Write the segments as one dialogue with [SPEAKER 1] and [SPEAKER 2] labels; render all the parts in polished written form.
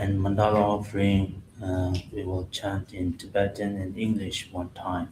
[SPEAKER 1] And mandala offering, we will chant in Tibetan and English one time.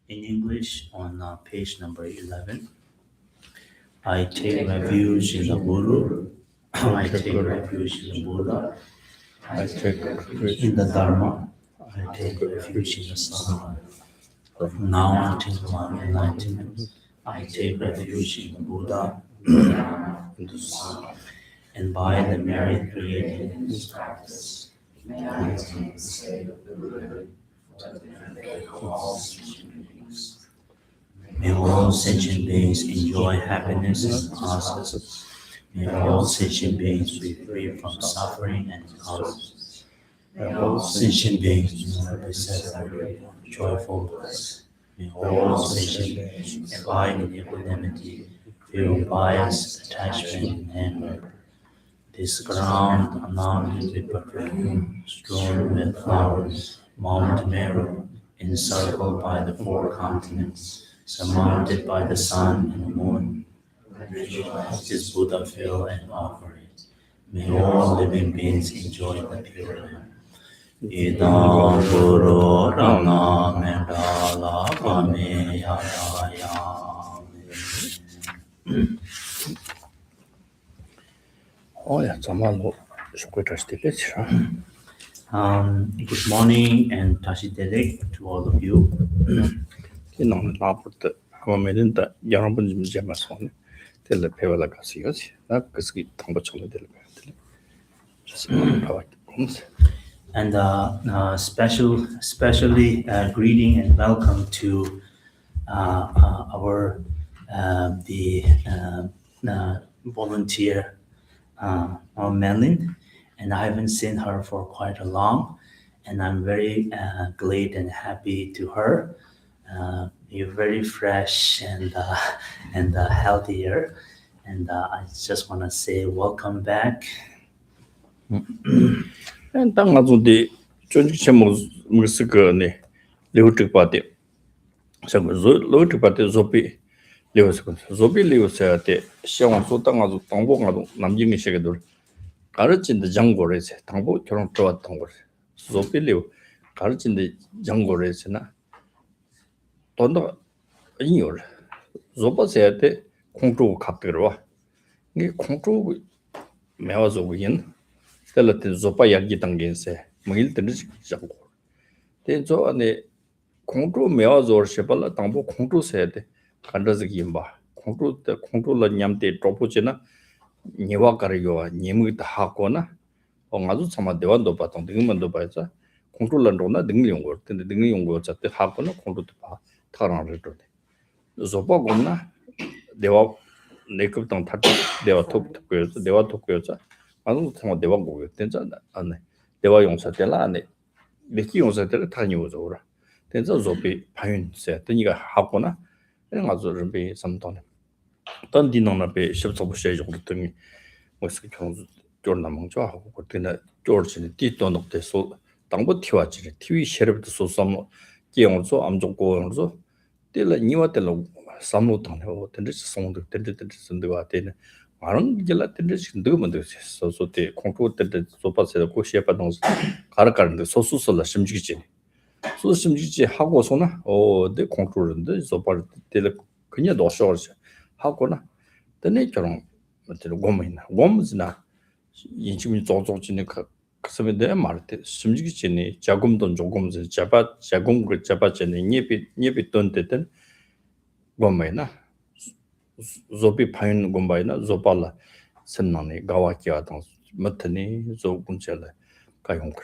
[SPEAKER 1] In English, on page number 11, I take refuge in the Guru, I take refuge in the Buddha,
[SPEAKER 2] I take refuge
[SPEAKER 1] in the Dharma, I take refuge in the Sangha. From now until my enlightenment, I take refuge in the Buddha,
[SPEAKER 2] in the sun.
[SPEAKER 1] and by the merit created in this practice, may I attain the state of the Buddha for the benefit of all sentient beings. May all sentient beings enjoy happiness and process May all sentient beings be free from suffering and causes. May all sentient beings be set free from joyful bliss. May all sentient beings abide in equanimity, free from bias, attachment, and anger. This ground anointed with perfume, strewn with flowers, Mount Meru, encircled by the four continents, surmounted by the sun and the moon, is Buddha fill and offer it. May all living beings enjoy the pure land. Idam Guru Rana Mendala Kame Yadaya.
[SPEAKER 2] 정말로 쉽게 다시 되겠죠.
[SPEAKER 1] Good morning and Tashidele to all of you.
[SPEAKER 2] 기능 나부터 아마메는다 여러분 좀 제마서 텔레 배워라 가시요지. 나 그스기 통보청을 될 거야.
[SPEAKER 1] And especially greeting and welcome to our the volunteer Melin, and I haven't seen her for quite a long, and I'm very glad and happy to her. You're very fresh and healthier, and I just want to say welcome back.
[SPEAKER 2] 땅 아주디 존직체 무스거네 레우트 바데 저거 레우트 바데 조비 레우스건 조비 레우스야데 시원소 땅 아주 당보가도 남진이 시게들 가르친데 장고래세 당보 결혼 들어왔던 거래 조비 레우 가르친데 장고래세나 돈도 이요 조바세야데 공주 갑들어 이게 공주 매워서 그인 텔레트 조파 야기 당겐세 뭐일 때는 자고 대저 안에 공주 매워서 셔발라 당보 공주 세대 간다즈기 임바 공주 때 공주라 냠때 dropo지나 니와가리요 니무다 하고나 아주 참아 대원도 봤던 등만도 봐서 공주란도나 등용 거 근데 등용 거 자때 하고는 공주도 봐 타랑을 또 조파 공나 대와 내급당 타 대와 톱고서 대와 톱고서 아무 정말 대박 보고 된잖아 안에 대화 용사 때라 안에 몇기 용사 때를 다니오죠 오라 된저 조비 파윤세 되니가 하고나 그냥 아주 준비 삼도네 던디노나 배 십서부셔 정도 등이 뭐스 경주 쫄나 먹죠 하고 그때는 쫄지는 띠또넉대서 당부 티와지 티위 셔럽도 소삼 기용소 암종고용소 때라 니와 때라 삼노탄에 어떤지 송도 때때 선도가 되는 많은 길라 때문에 너무 소소때 공부 때 소파세도 고시에 받는 가르가는데 소수설라 심지지 소심지지 하고서나 내 공부는데 소파 때 그냥 넣어서 하고나 때내 결혼 맞는 고민이나 고민이나 인심이 조조지는 그서면 내 말때 심지지니 자금돈 조금 잡아 자금 그 잡아지는 예비 돈 때든 고민이나 조비 파인 공바이나 조발라 선나네 가와키아당 맞더니 조군절래 가용거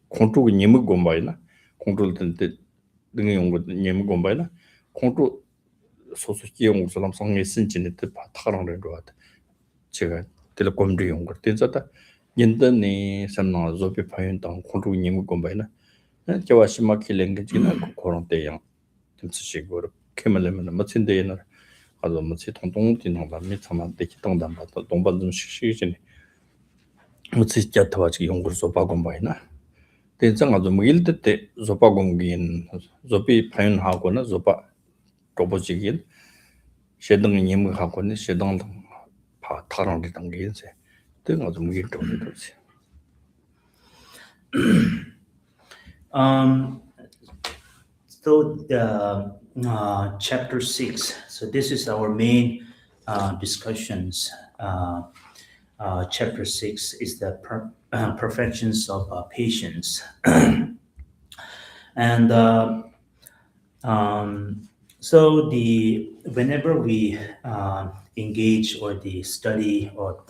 [SPEAKER 2] 공주가 님을 공바이나 공주들 때 등의 용거 님을 공바이나 공주 소소기 용거 사람 성에 신진의 뜻 바타랑을 거 같아 제가 텔레콤드 용거 된자다 인더니 선나 조비 파인 당 공주 님을 공바이나 저와 심마키 랭귀지나 그런 때양 좀 캐멜레면 맞힌데나 아주 뭐지 통통진동다 미참한 대기동다 봐도 동반 좀 식식이지 뭐지 자타와지 연구소 바건 바이나 대장 아주 뭐 일때 때 조바공긴 조비 파연하고는 조바 로보지긴 셰등 님하고는 셰등 파 타랑이 당기인세 등 아주 뭐 일도 되지
[SPEAKER 1] So the chapter 6. So this is our main discussions. Chapter 6 is the perfections of patience. And so whenever we engage or the study or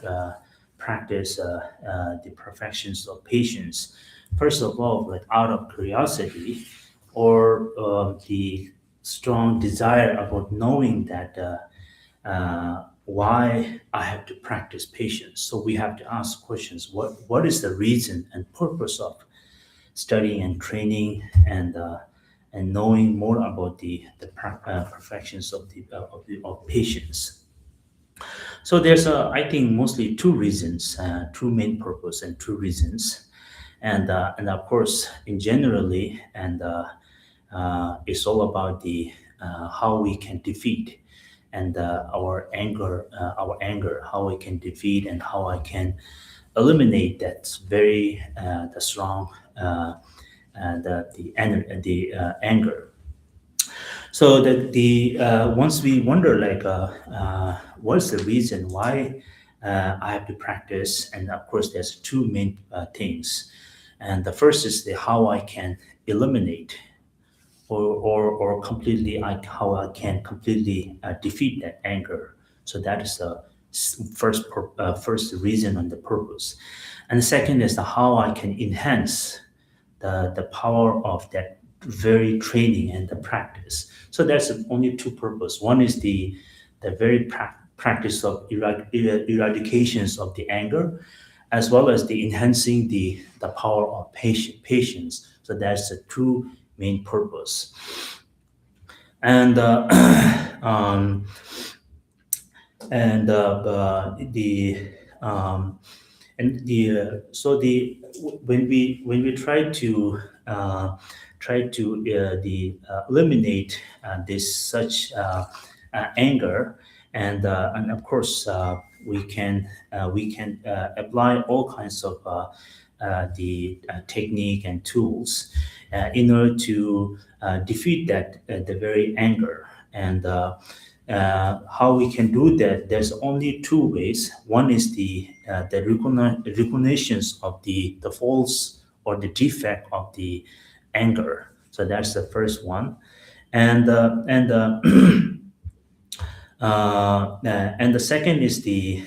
[SPEAKER 1] practice the perfections of patience, first of all, like out of curiosity or the strong desire about knowing that why I have to practice patience. So we have to ask questions. What is the reason and purpose of studying and training and knowing more about the perfections of patience? So there's I think mostly two reasons, two main purpose and two reasons, and of course in generally it's all about the how we can defeat and our anger, how we can defeat and how I can eliminate that very the strong the anger. So that the once we wonder like what's the reason why I have to practice, and of course there's two main things, and the first is the how I can eliminate or completely how I can completely defeat that anger. So that is the first reason and the purpose, and the second is the how I can enhance the power of that very training and the practice. So that's only two purpose. One is the very practice of eradications of the anger, as well as the enhancing the power of patience. So that's the two main purpose. And um, and the and the so the when we try to eliminate this such anger, and of course we can apply all kinds of the technique and tools in order to defeat that the very anger. And how we can do that, there's only two ways. One is the recognitions of the faults or the defect of the anger. So that's the first one. And and the second is the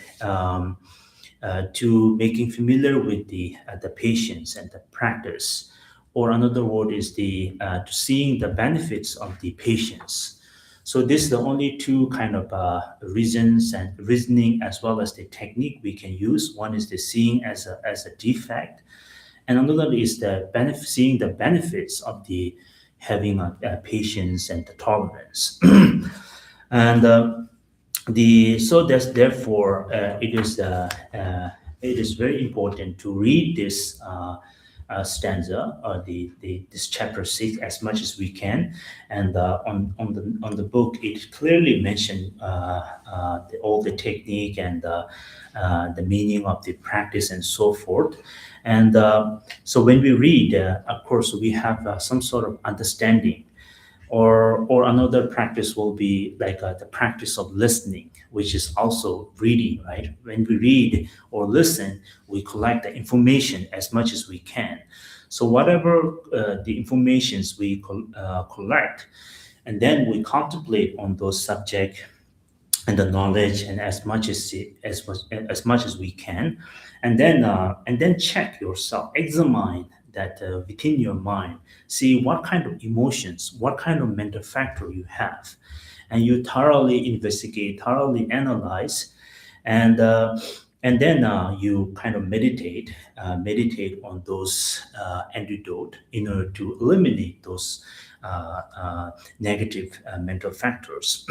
[SPEAKER 1] to making familiar with the patients and the practice, or another word is the to seeing the benefits of the patients. So this is the only two kind of reasons and reasoning as well as the technique we can use. One is the seeing as a defect, and another is the seeing the benefits of the having a patience and the tolerance. And the so that's therefore it is very important to read this stanza or the this chapter 6 as much as we can. And on the book it clearly mentioned all the technique and the meaning of the practice and so forth. And so when we read, of course we have some sort of understanding. Or another practice will be like the practice of listening, which is also reading, right? When we read or listen, we collect the information as much as we can. So whatever the informations we collect, and then we contemplate on those subject and the knowledge, and as much as we can, and then check yourself, examine that within your mind, see what kind of emotions, what kind of mental factor you have, and you thoroughly investigate, thoroughly analyze, and and then you kind of meditate on those antidote in order to eliminate those negative mental factors.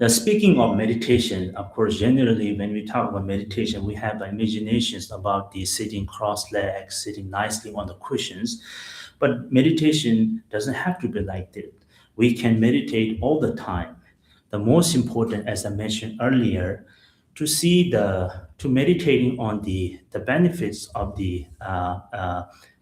[SPEAKER 1] Now, speaking of meditation, of course, generally when we talk about meditation, we have imaginations about the sitting cross-legged, sitting nicely on the cushions. But meditation doesn't have to be like that. We can meditate all the time. The most important, as I mentioned earlier, to meditating on the benefits of the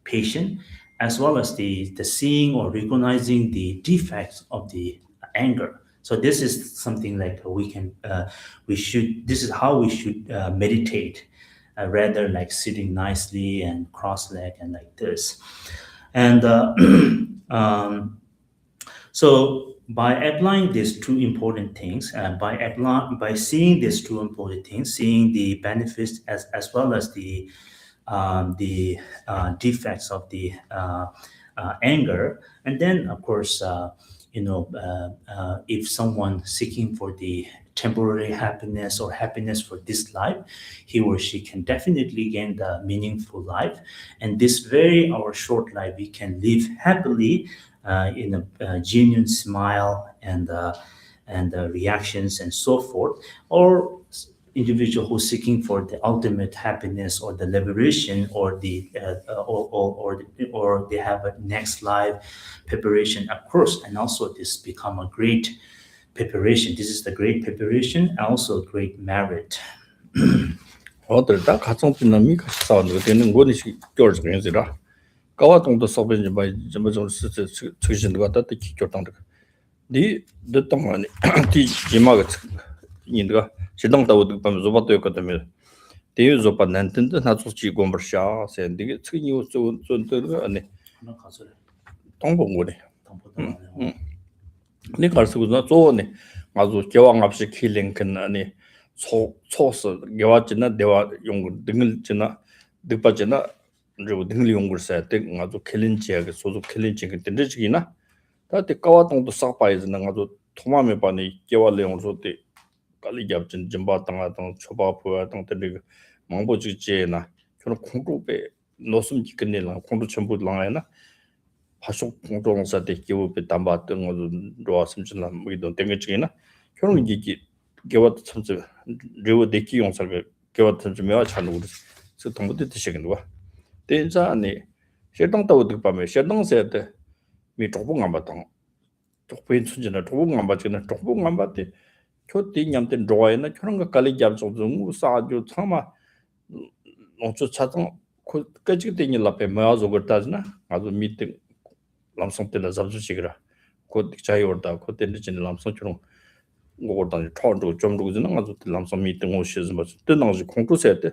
[SPEAKER 1] patient, as well as the seeing or recognizing the defects of the anger. So this is something like we should, this is how we should meditate, rather like sitting nicely and cross-legged and like this. And so by applying these two important things, by seeing these two important things, seeing the benefits as well as the defects of the anger, and then of course if someone seeking for the temporary happiness or happiness for this life, he or she can definitely gain the meaningful life. And this very our short life, we can live happily in a genuine smile and reactions and so forth. Or individual who's seeking for the ultimate happiness or the liberation or the or they have a next life preparation, of course. And also this become a great preparation. This is the great preparation and also great merit.
[SPEAKER 2] 어들 다 가정 비난이 같이 싸우는 거 되는 거는 겨울 중에서라 가와동도 서변이 좀 측신 거 같다 기교당 디 듣동안이 디 지마가 인도가 시동다고 밤 조바도 있거든요. 대유 조바 난텐데 나쪽지 공부샤 센디게 측이요 존존들 아니
[SPEAKER 1] 하나 가서
[SPEAKER 2] 동봉고래.
[SPEAKER 1] 당보다
[SPEAKER 2] 네 가르스고나 조네 아주 개왕 없이 킬링큰 아니 초스 개와지나 대화 용 등을 지나 득바지나 그리고 등을 용을 써야 돼 아주 킬린지하게 소소 킬린지 근데 지기나 다때 까와동도 싹바이즈는 아주 토마메 바니 개와래용 소때 깔리 잡진 점바당하던 초바부와 당들이 망보지지나 저는 공부배 노숨 기근이랑 공부 전부 랑아나 하속 공동사대 기업에 담았던 것도 로아심진나 뭐도 땡겨지기나 저는 이게 개와 참지 리오 데키 용사가 개와 참지 매와 찾는 거지 그 동부대 드시는 거야 대자네 셰동다고 듣밤에 셰동세대 미 조봉 안 봤던 조봉 순진나 조봉 안 봤지나 조봉 안 봤대 교티 냠된 로아에나 그런 거 깔리 잡죠 좀 사주 참아 노초 차동 그까지 되니 라페 매와서 그랬다잖아 아주 미팅 람송텔라 잡주시그라 곧 자이오르다 곧 된지는 람송처럼 뭐거든 처음으로 좀 누구지는 아주 람송 미팅 오시즈 뭐 뜨나지 공부세때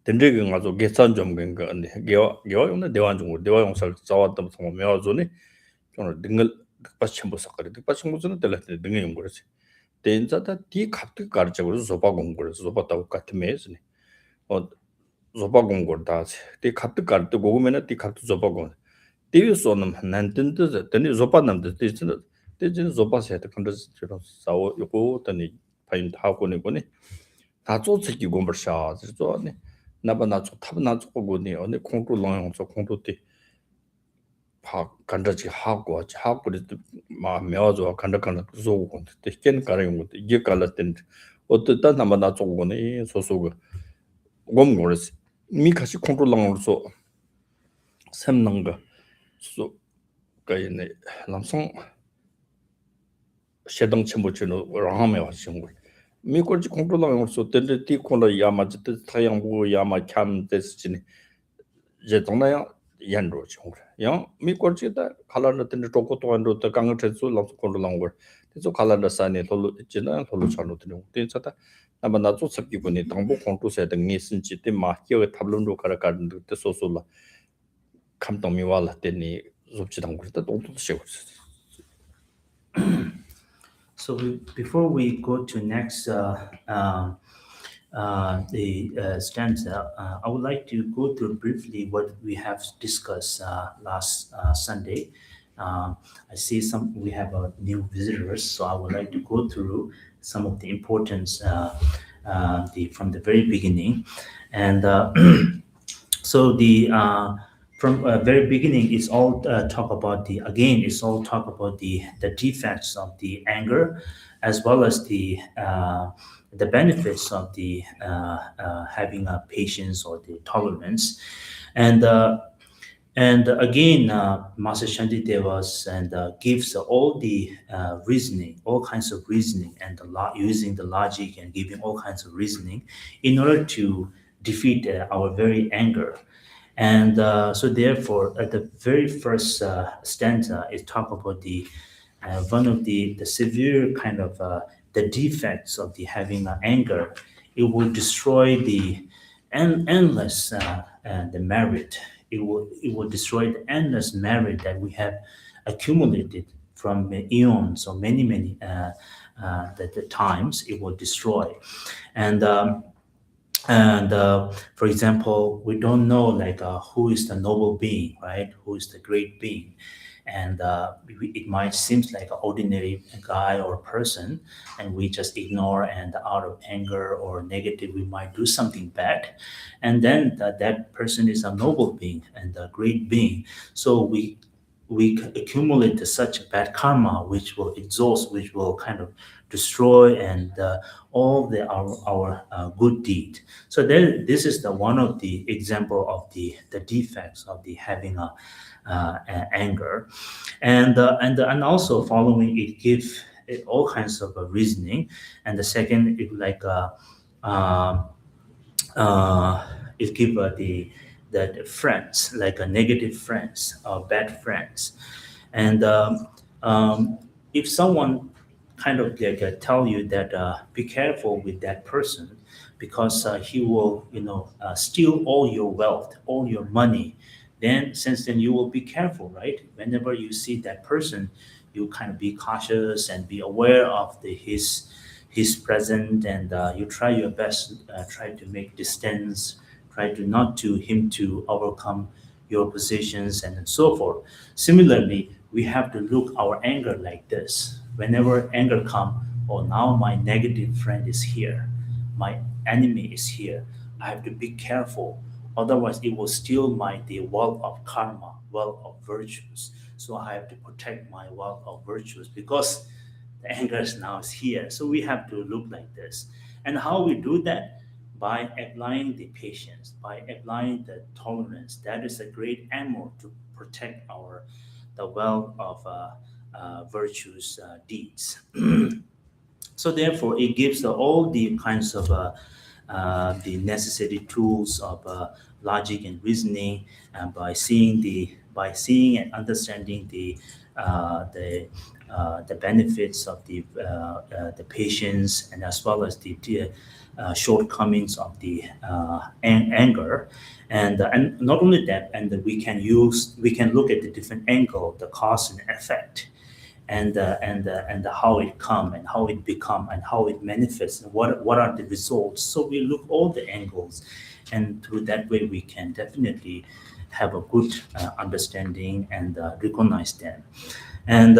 [SPEAKER 2] 된지가 아주 계산 좀 된거 근데 개와 대화 중으로 대화 용사를 잡았다 보면 매와서네 저는 등을 득받침 보석거리 득받침 보서는 될때 등에 용 거지 된자다 뒤 갑자기 가르쳐서 소바 공부를 소바다고 같은 매스네 소바 공부를 다뒤 갑자기 가르쳐 고구면은 뒤 갑자기 소바 공부 디유소는 난든데 되니 조바남데 되지는 조바세트 컨더스처럼 싸워 요거 되니 파인 하고는 거니 다 조치기 공부샤 저네 나바나 탑나 조고니 어느 공부랑 저 공부때 파 간다지 하고 마 매워져 간다간다 조고 근데 깬 가는 것도 이게 갈랐던 어떤 나바나 조고니 소소가 공부를 미카시 공부랑으로서 샘는 거 소 가이네 남성 셰동 첨부치는 라함에 왔은 거 미국지 공부랑 소 때데 티콘라 야마지 타양부 야마 참 데스지니 제 동나야 연로 좀 야 미국지다 칼라르 때데 조고도 안로 더 강을 쳐서 남성 공부랑 거 그래서 칼라르 산에 돌로 있지나 돌로 차로 되는 데서다 아마 나도 섭기군이 당부 공부세 등이 신지 때 마키어 탑론로 가라가는 데 소소라 감동이 왔더니 좁지당 그랬다 똥도 쉬고
[SPEAKER 1] So before we go to next stanza, I would like to go through briefly what we have discussed last Sunday. I see we have new visitors, so I would like to go through some of the importance from the very beginning. And so from very beginning, it's all talk about it's all talk about the defects of the anger, as well as the benefits of the having a patience or the tolerance, and again, Master Shantideva and gives all the reasoning, all kinds of reasoning, and using the logic and giving all kinds of reasoning in order to defeat our very anger. And so therefore, at the very first stanza, it talk about the one of the severe kind of the defects of the having anger. It will destroy the endless the merit. It will destroy the endless merit that we have accumulated from eons or many the times. It will destroy, and for example, we don't know like who is the noble being, right? Who is the great being? and it might seem like an ordinary guy or person, and we just ignore, and out of anger or negative we might do something bad, and then that person is a noble being and a great being. So we accumulate such bad karma, which will exhaust, which will kind of destroy, and all our good deed. So this is the one of the example of the defects of the having anger, and also following it give it all kinds of reasoning, and the second it like uh, it give the friends like a negative friends or bad friends, and if someone kind of like tell you that be careful with that person because he will steal all your wealth, all your money, then since then you will be careful, right? Whenever you see that person, you kind of be cautious and be aware of his present, and you try your best, try to make distance, try to not to him to overcome your positions and so forth. Similarly, we have to look our anger like this. Whenever anger come, oh, now my negative friend is here, my enemy is here, I have to be careful, otherwise it will steal my the wealth of karma, wealth of virtues. So I have to protect my wealth of virtues because the anger is now is here. So we have to look like this. And how we do that? By applying the patience, by applying the tolerance. That is a great ammo to protect our the wealth of virtues deeds. So therefore, it gives all the kinds of the necessary tools of logic and reasoning, and by seeing and understanding the benefits of the patience, and as well as the shortcomings of the anger, and not only that, and we can look at the different angle, the cause and effect, and how it come and how it become and how it manifests, and what are the results. So we look all the angles, and through that way we can definitely have a good understanding and recognize them. And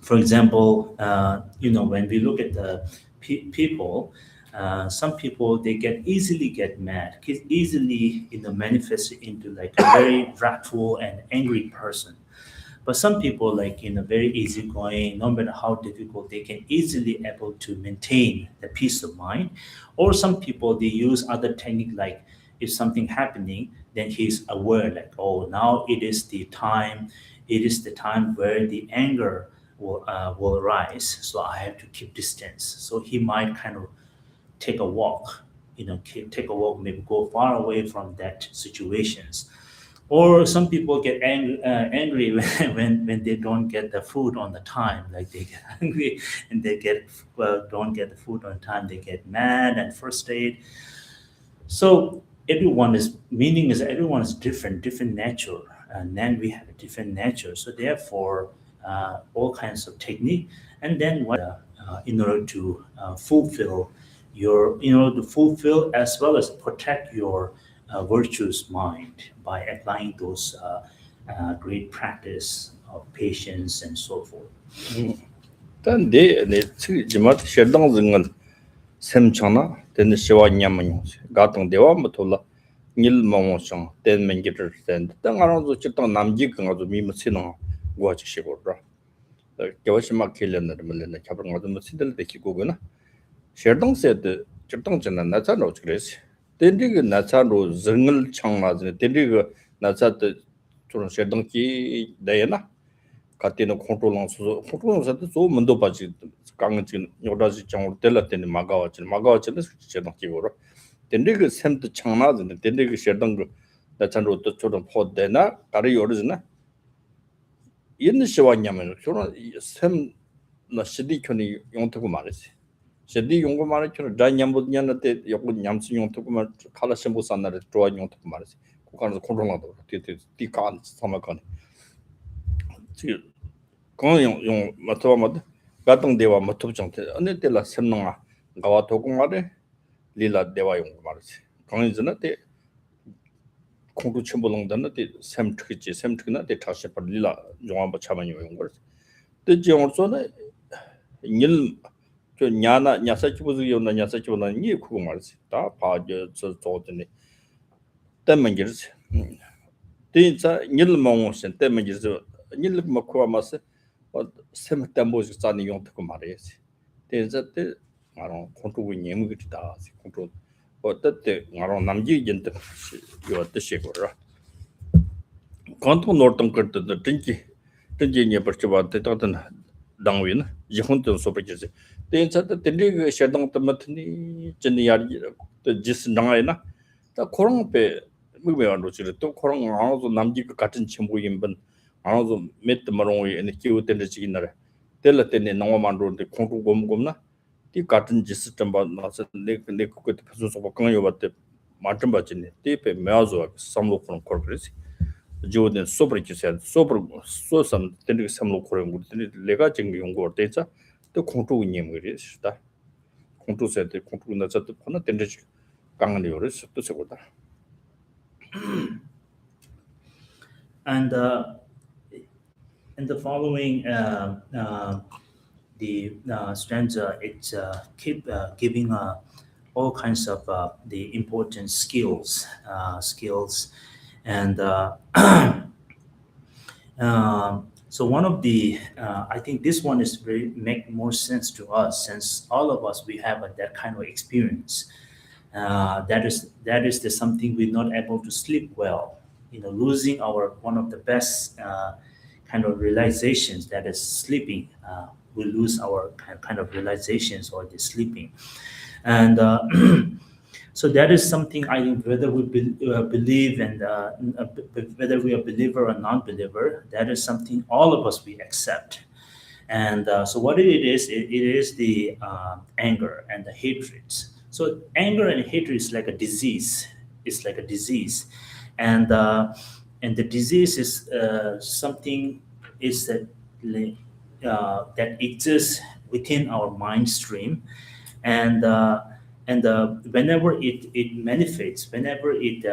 [SPEAKER 1] for example, when we look at the people, some people they easily get mad, easily manifest into like a very wrathful and angry person. But some people, like very easygoing, no matter how difficult, they can easily able to maintain the peace of mind. Or some people they use other technique, like if something happening, then he's aware, like, oh, now it is the time where the anger will arise. So I have to keep distance. So he might kind of take a walk, take a walk, maybe go far away from that situations. Or some people get angry when they don't get the food on the time, like they get angry and they don't get the food on time, they get mad and frustrated. So everyone is different nature, and then we have a different nature. So therefore, all kinds of technique, and then what in order to fulfill to fulfill as well as protect your virtuous mind by applying those great practice of patience and so forth.
[SPEAKER 2] 단데 네 지마 셔당 증은 샘창나 된 시와 냠만 가동 대와 못올라 닐 몽오성 된 mengi들 된 땅아로도 직당 남지 강아도 미무치노 고아치 시고라 겨시마 킬렌더 물레나 잡은 것도 무치들 되기고구나 셔당 세드 직당 전나 나자로 그래서 된디가 나자로 증을 창마즈 된디가 나자도 좀 셔당기 내나 가티는 컨트롤런스 소 문도 바지 강진 요다지 장으로 텔라테니 마가와치는 수치는 기고로 된디그 샘도 창나드는 된디그 셔던 거 나찬로 또 조금 포데나 가리 요르즈나 있는 시와냐면 저는 샘나 시디촌이 용토고 말이지 시디 용고 말이죠 다냠보냐나테 요고 냠스 용토고 말 칼라셈보 산나를 좋아 용토고 말이지 고간에서 컨트롤하고 디간 사마간 지금 용 맞토마드 가동 대화 맞토 정태 어느 때라 샘능아 가와 도공마데 릴라 대화 용 말이지 강인즈나 때 공부 첨부랑다는 데 샘트기지 샘트기나 데 다시 벌리라 용한번 차만 요용 걸. 데 지원소는 일저 냐나 냐사치부즈 요나 냐사치부나 니 그거 말지. 다 봐줘 저 저더니 때문에 그러지. 진짜 일몽신 때문에 그래서 일 먹고 마스 샘tem보지 자니 용 듣고 말이지. 진짜 때 말어 공부고 님이다. 공부 어때 말어 남지 인데 요 뜻이 거라. 간통 노르던 것도 진지에 버쳐봤대 또는 당위는 이혼도 소버지지. 대인차도 들리게 셔당 때문에 진이야 지스 나가이나 다 그런 배 무배한로 지를 또 그런 아무도 남지 같은 친구인분 아무도 몇 마롱이 에 키우던데 지기나래. 텔라 때네 농어만로데 공부 곰곰나 이 같은 지스 좀 봐서 내 그때 무슨 소박 강요 봤대 맞좀 봤지네. 뒤에 매아서 삼로 그런 거그랬지. 조든 소브리치세 소섬 텐디 삼로 코레 무드니 레가 징 용고 데자 또 공투 님거리 시다 공투세데 공투나 저도 코나 텐디 강한 요르스 또 세고다.
[SPEAKER 1] And in the following the stanza, it keep giving all kinds of the important skills, and so one of the I think this one is very make more sense to us, since all of us we have that kind of experience. That is the something we're not able to sleep well. Losing our one of the best kind of realizations, that is sleeping. We lose our kind of realizations or the sleeping, and so that is something I think whether we believe and whether we are believer or non-believer, that is something all of us we accept. And so what it is the anger and the hatred. So anger and hatred is like a disease. It's like a disease, and the disease is something is that exists within our mind stream, and whenever it manifests, whenever it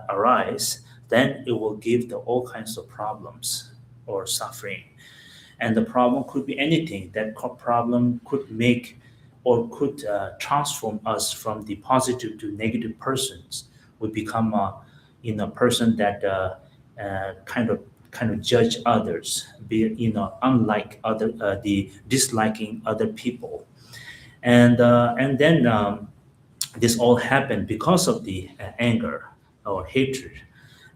[SPEAKER 1] arises, then it will give all kinds of problems or suffering. And the problem could be anything. That problem could make or could transform us from the positive to negative persons. We become a person that kind of judge others, be unlike other the disliking other people, and then this all happened because of the anger or hatred,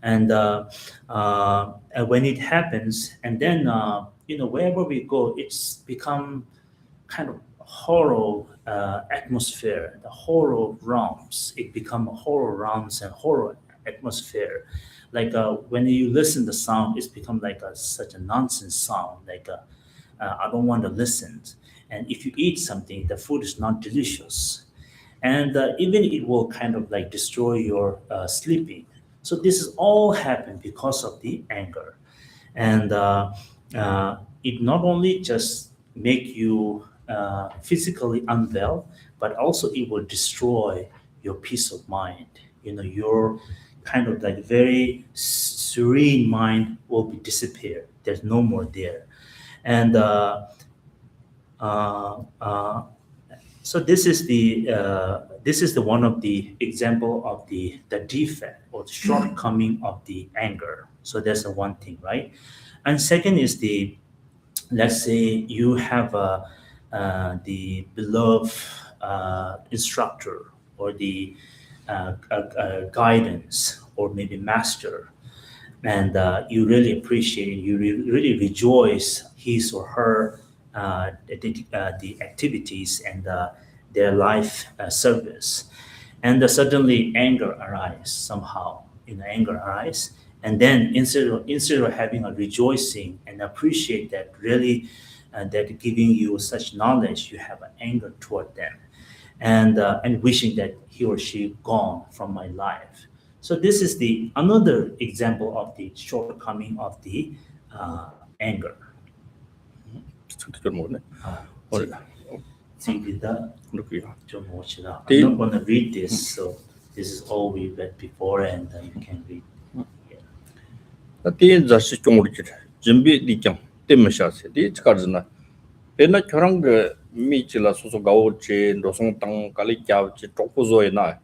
[SPEAKER 1] and when it happens, and then wherever we go, it's become kind of horror atmosphere, the horror realms. It become horror realms and horror atmosphere. Like when you listen the sound, it's become like such a nonsense sound. Like I don't want to listen. And if you eat something, the food is not delicious, and even it will kind of like destroy your sleeping. So this is all happened because of the anger, and it not only just make you physically unwell, but also it will destroy your peace of mind. Your kind of like very serene mind will be disappear. There's no more there, and uh, uh, so this is the one of the example of the defect or the shortcoming of the anger. So that's the one thing, right? And second is the, let's say you have the beloved instructor or the guidance or maybe master, and you really appreciate, you really rejoice his or her the activities and their life service, and suddenly anger arises somehow. Anger arises, and then instead of having a rejoicing and appreciate that really that giving you such knowledge, you have an anger toward them, and wishing that he or she gone from my life. So this is the another example of the shortcoming of the anger.
[SPEAKER 2] 좀 뭐네.
[SPEAKER 1] See, with that,
[SPEAKER 2] 그렇고요.
[SPEAKER 1] I'm
[SPEAKER 2] The-
[SPEAKER 1] not going to read this. So This is all we read before, and you can read.
[SPEAKER 2] 디 자시 종우르지 준비 리짱 때문샤세 디 치카르나 베나 결혼 그 미치라 소소 가오지 노송 땅 깔리캬지 쪽부조이나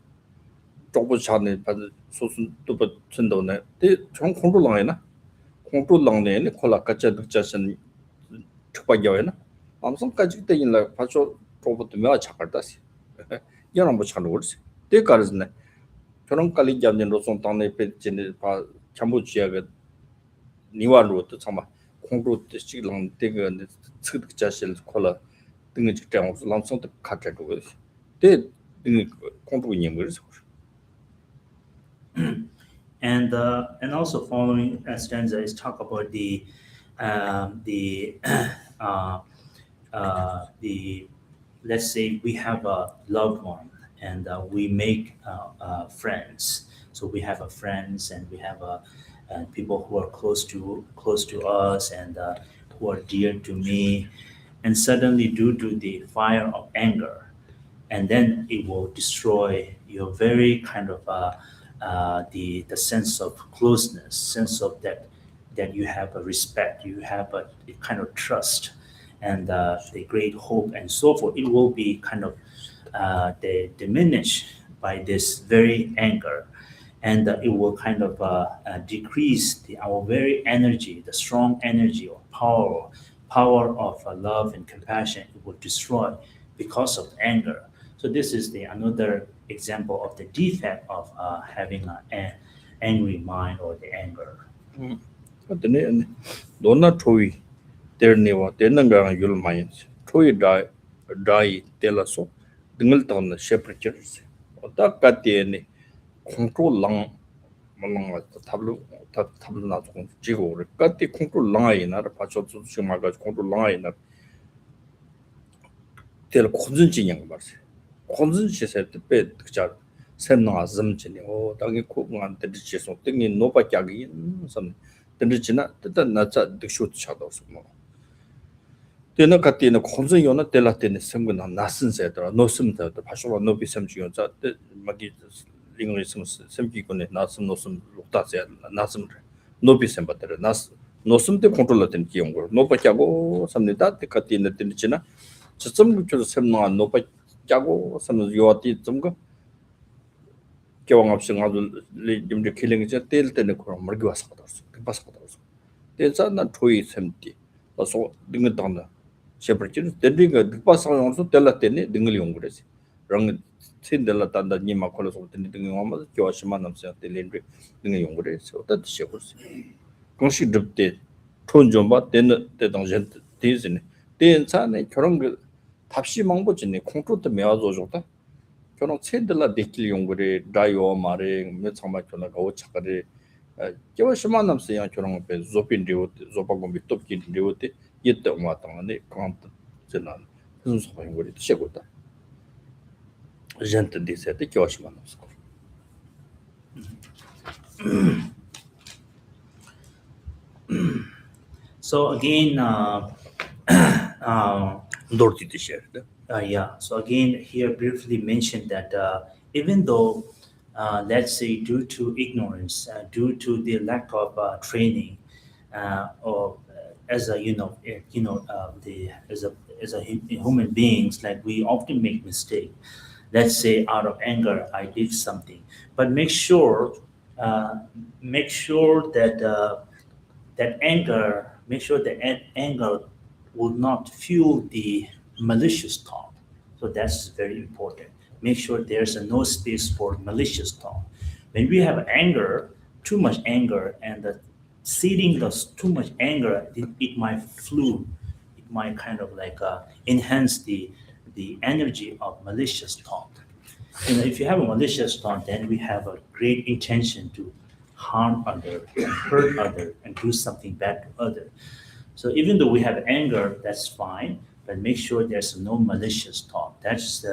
[SPEAKER 2] 쪽부차네 바드 소순 또 붙은도네 디 정 공부랑이나 공부랑네 콜라 까짜 득자선 축박이야나 암송까지 때 인라 파쇼 쪽부터 몇 차kar다시 이런 뭐 차는 거지 디 가르즈네 결혼 깔리캬지 노송 땅네 페진이 바 전부 지역에 니와로도 정말 공부 뜻이랑 되게 측득 자실 콜라 등의 직장 람성도 가져도 그래. 대 공부 있는 거죠.
[SPEAKER 1] And also following stanza is talk about the the let's say we have a loved one, and we make friends. So we have a friends, and we have people who are close to us, and who are dear to me, and suddenly due to the fire of anger, and then it will destroy your very kind of the sense of closeness, sense of that you have a respect, you have a kind of trust, and the great hope and so forth. It will be kind of diminished by this very anger, and it will kind of decrease our very energy, the strong energy or power of love and compassion. It will destroy because of anger. So this is the another example of the defect of having an angry mind or the anger.
[SPEAKER 2] 근데 너나 초이 데르네와 데는가 율 많이 초이 다이 텔라소 등을 떠는 셰프처스 어다 까티에네 컨트롤랑 말랑가 탑루 나서 지고 까티 컨트롤랑이나 파초츠 심마가 컨트롤랑이나 텔 콘준진양 말세 콘준시세 때 그자 샘나가 점진이 당이 코만 데지소 등이 노바짝이 선 데지나 뜻은 나자 득쇼트 차도서 뭐 때는 같이는 콘준요나 텔라테네 생근나 나슨세더라 노슴더도 파쇼와 노비 섬지요자 막이 링을 있으면서 샘기군에 나슴 노슴 록다세 나슴 노비 샘바더라 나스 노슴 때 컨트롤된 기용고 노바짝고 섬니다 때 같이는 데지나 저점 그쪽에서 샘나가 노바짝고 섬 요아티 좀거 경험 없이 아주 좀 killing 때 때는 그런 머리 와서 가더라고 바스거든요. 대자나 토이 샘티. 그래서 등을 당나. 셰퍼지 데딩가 바스거서 tel라 때네 등을 용거지. 랑 신들라 단다 니마 콜로서 등을 용하면 교시만 남서 텔린드 등을 용거지. 어떤 시고스. 공시 듭때 톤좀바 때는 때당전 대진네. 대인산에 그런 그 답시 망보진네 콩토도 메아줘 줬다. 저는 ছে들라 데킬 용거리 다이오 마레 메창마 저나가 오차가리 교시만 남서야 저런 거 조핀디오 조바곰비 톱긴디오 때 이때 왔다네 칸트 제나 무슨 소용 거리 시고다 젠트 디세트 교시만 남서
[SPEAKER 1] So again,
[SPEAKER 2] dorti 디셔다
[SPEAKER 1] yeah. So again, here briefly mentioned that even though, let's say, due to ignorance, due to the lack of training, or as a the as a human beings, like we often make mistake. Let's say out of anger, I did something, but make sure that anger will not fuel the malicious thought. So that's very important. Make sure there's no space for malicious thought. When we have anger, too much anger, and seeding the too much anger, it might kind of like enhance the energy of malicious thought. If you have a malicious thought, then we have a great intention to harm other, and hurt other, and do something bad to other. So even though we have anger, that's fine, but make sure there's no malicious thought. That's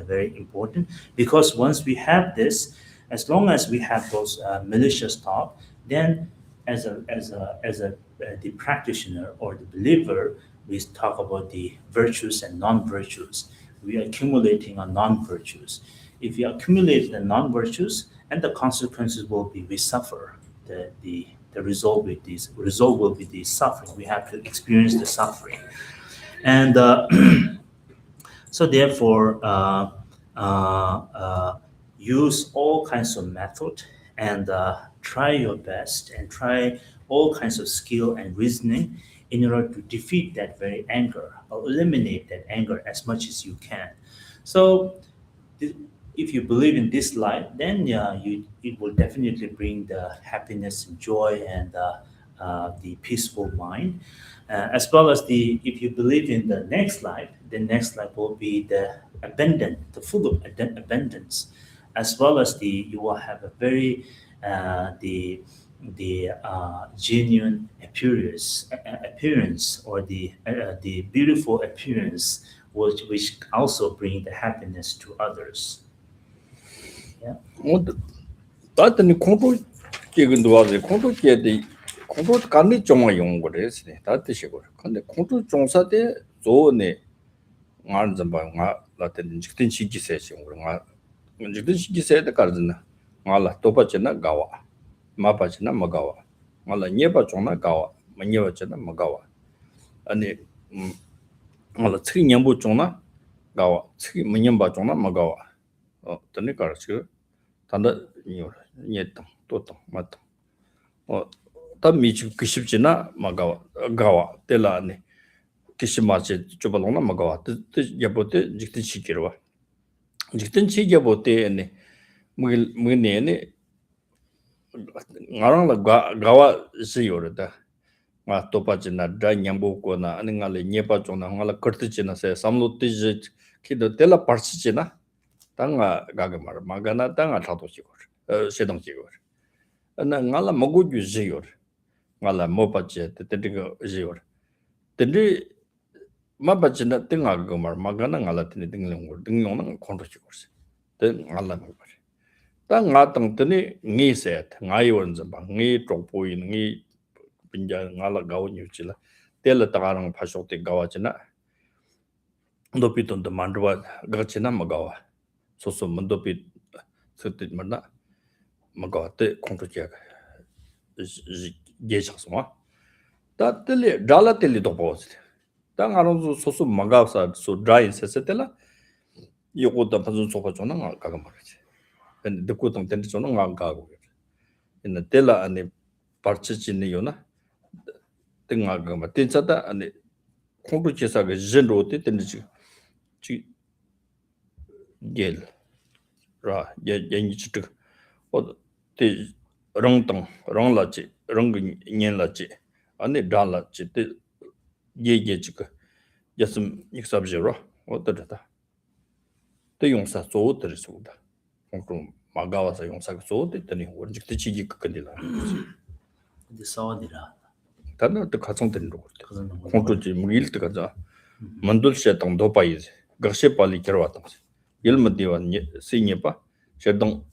[SPEAKER 1] very important, because once we have this, as long as we have those malicious thought, then as the practitioner or the believer, we talk about the virtues and non-virtues. We are accumulating on non-virtues, if you accumulate the non-virtues, and the consequences will be we suffer. The result will be the suffering. We have to experience the suffering, and so therefore use all kinds of method and try your best and try all kinds of skill and reasoning in order to defeat that very anger or eliminate that anger as much as you can. So th- if you believe in this life, then it will definitely bring the happiness and joy and the peaceful mind. As well as if you believe in the next life will be the abundant, the full of abundance, as well as you will have a very genuine appearance or the beautiful appearance which also bring the happiness to others. Yeah.
[SPEAKER 2] 다들 공부 기근도 와서 공부 기에도 공부 간이 좀 용 거래스네. 다들 시고. 근데 공부 종사대 조네 말 좀봐. 나한테 직든 시기세시 우리가 직든 시기세대 가르잖아. 말라 또빠잖아 가와. 마빠잖아 마가와. 말라 녀바 종나 가와. 마녀바잖아 마가와. 아니 말라 치 녀부 종나 가와. 치 마녀바 종나 마가와. તને કારછ 단다 니었다 또또 맞다 다 미치 그십지나 마가와 가와 텔라네 기시마체 좁발로나 마가와 때 야보테 직든 시기로와 직든 시기야보테네 무네네 나랑 가와 시요르다 마 또빠지나 다 냠보코나 아니가레 녜빠존나 나라 커트지나세 삼로티지 키도 텔라 파르치지나 땅아 가가 말 마가나 땅아 타도시고 세동시고 나 나라 먹고 주지요 나라 뭐받지 때때가 지요 근데 마받지나 땅아 그말 마가나 나라 때네 등용는 컨트롤시고 때 나라 뭐 땅아 땅더니 니세 나이원 좀 방이 쪽보이는 이 빈자 나라 가오니우지라 텔라 따가랑 파쇼테 가와지나 높이던도 만들어 가지나 먹어와 소소 문도비 서뜻 말나 먹어때 공부지야 예상스마 다텔레 달라텔리도 보스 땅 알아서 소소 먹어서 소 드라이 세세텔라 요거도 무슨 소파 존나 가가 말이지 근데 듣고 동 텐데 존나 가고 근데 텔라 안에 파르치지니 요나 등아가 뭐 텐사다 안에 공부지사가 진로때 텐지 지 겔 라, 예니치트 어때 렁동 렁라지 렁근 년라지 안에 달라지 때 예예지가 야슴 익삽지로 어떠다 때 용사 조들이서다 좀 마가와서 용사가 조들더니 원직대 지기 끝이라
[SPEAKER 1] 근데 싸워디라
[SPEAKER 2] 다는 또 가정되는 거 같아 공도지 뭐 일도 가자 만들셔 동도 바이지 거시 빨리 들어왔다 일문디와 시니빠 셔동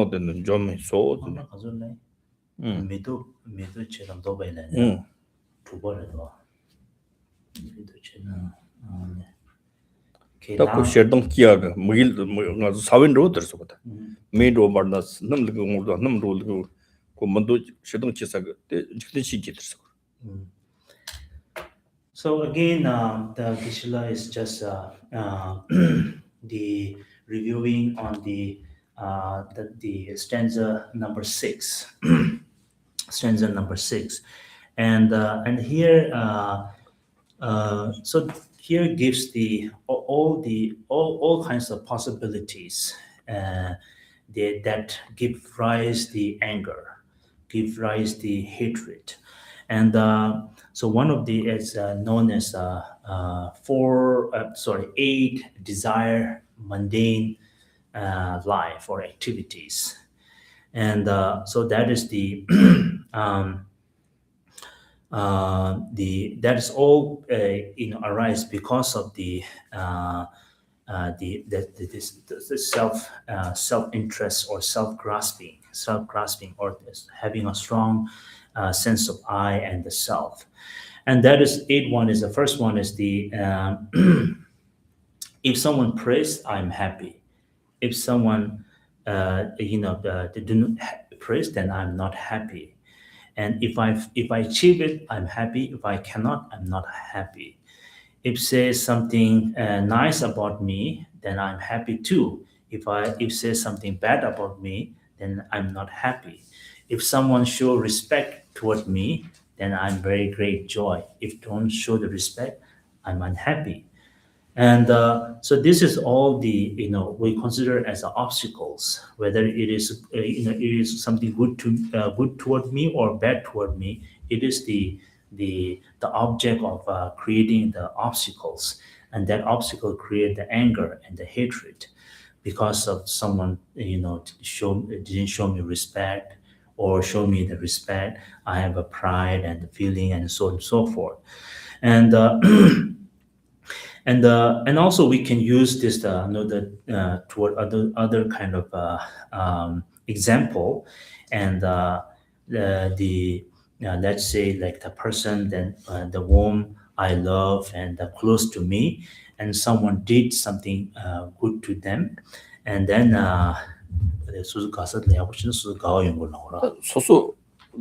[SPEAKER 2] 되는 좀 소네
[SPEAKER 1] 가졌네 미도 체험 더 배네 두 번에도 미도 체험
[SPEAKER 2] 딱 셔동 기아가 뭐일 뭐 사원으로 들어서거든 메도 말나스 넘르고 모두 넘르고 그 먼저 셔동 치사가 직진 시기 들어서
[SPEAKER 1] So again, the Geshe is just the reviewing on the stanza number 6, stanza number 6, and here so here gives all kinds of possibilities that give rise the anger, give rise the hatred, and so one of the is known as 8 desire mundane life or activities, and so that is the that is all arise because of the self interest or self grasping or having a strong sense of I and the self, and that is 8.1 is the first one is the if someone prays, I'm happy. if someone they do not praise, then I'm not happy. And if I achieve it, I'm happy. If I cannot, I'm not happy. If say something nice about me, then I'm happy too. If say something bad about me, then I'm not happy. If someone show respect toward me, then I'm very great joy. If don't show the respect, I'm unhappy. And so this is all the we consider as obstacles, whether it is it is something good toward me or bad toward me. It is the object of creating the obstacles, and that obstacle create the anger and the hatred because of someone didn't show me respect or show me the respect. I have a pride and the feeling and so on and so forth. And and also we can use this toward other kind of example. And the let's say like the person, then the whom I love and close to me, and someone did something good to them, and then 수수 가서 내가 보시는 수수 가와 연구 나오라.
[SPEAKER 2] 소소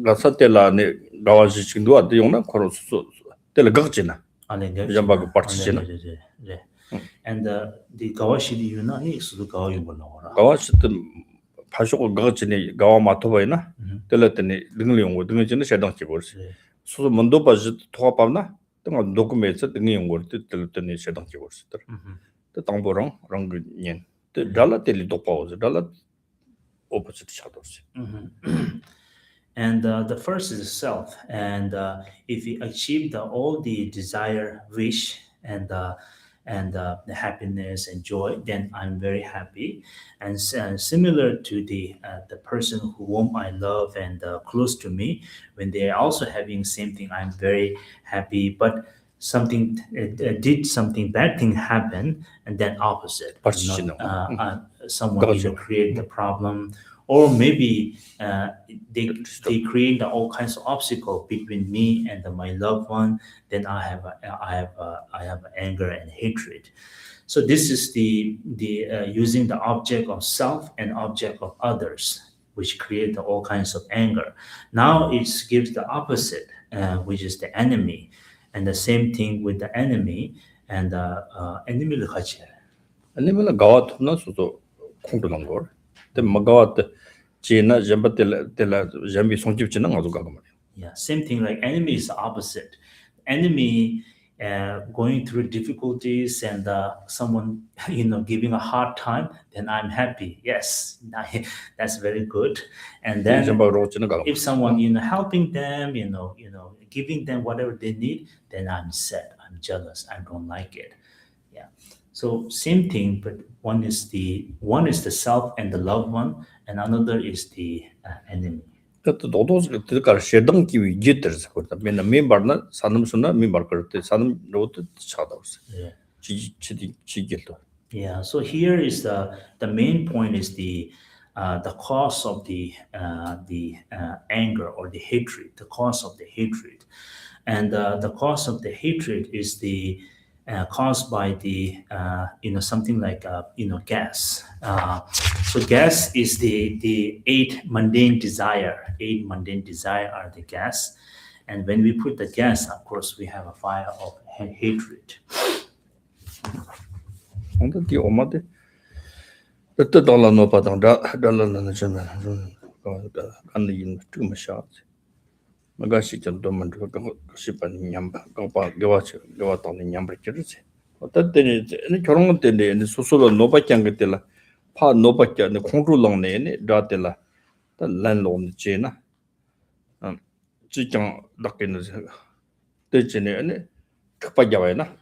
[SPEAKER 2] 가서 때라네 가와지 친구 왔대 용나 코로 소소 때라 각지나 비전바고 빠치지나
[SPEAKER 1] and the 가와시리 유나니 수수 가와 연구 나오라.
[SPEAKER 2] 가와시도 파쇼고 각지네 가와 마토바이나 때라더니 능리 용고 능지는 세당 찍고스 소소 먼도 바지 토합나 등아 녹음해서 등이 용고 때라더니 세당 찍고스 또 당보랑 랑그년 또 달라텔리 도파오즈 달라 opposite shadows.
[SPEAKER 1] And the first is self. And if we achieve all the desire, wish, and the happiness and joy, then I'm very happy. And similar to the person whom I love and close to me, when they are also having same thing, I'm very happy. But something did something bad thing happen, and then opposite. Someone either create the problem, or maybe they create all kinds of obstacle between me and my loved one. Then I have anger and hatred. So this is the using the object of self and object of others, which create all kinds of anger. Now it gives the opposite, which is the enemy. And the same thing with the enemy, and enemy 같이 해.
[SPEAKER 2] 아니면 가와토나 소소 콩도는 걸. 근데 마가와트 지나 잠바텔 잠비 송집지는 가도 가고 말이야.
[SPEAKER 1] Yeah, same thing. Like enemy is the opposite. Enemy going through difficulties and someone giving a hard time, then I'm happy. Yes, that's very good. And then if someone helping them, giving them whatever they need, then I'm sad, I'm jealous, I don't like it. Yeah. So same thing, but one is the self and the loved one, and another is the enemy.
[SPEAKER 2] 그것도 노도스 그러니까 쉐당 기위 이제들서 그렇다. 맨날 멤버나 사람수나 멤버 그럴 사람 로트 찾아오세.
[SPEAKER 1] Yeah.
[SPEAKER 2] 지길도.
[SPEAKER 1] Yeah. So here is the main point is the cause of the anger or the hatred. The cause of the hatred, and the cause of the hatred is the caused by the something like gas. So gas is the eight mundane desire. Eight mundane desire are the gas, and when we put the gas, of course, we have a fire of hatred.
[SPEAKER 2] 근데 이 엄마들 그때 달라노 파당 달라는 전에 간는 인 좀 샤지. 마가시 전도 만들어 싶은 냠바 거봐 겨와도는 냠버지르지. 어떻든 이 결혼 때인데 이 소소로 노바께 안 그때라 파 노바께 네 공주롱네네 다텔라 란롱 제나 지정 닥게는 되지네 아니 특파자와나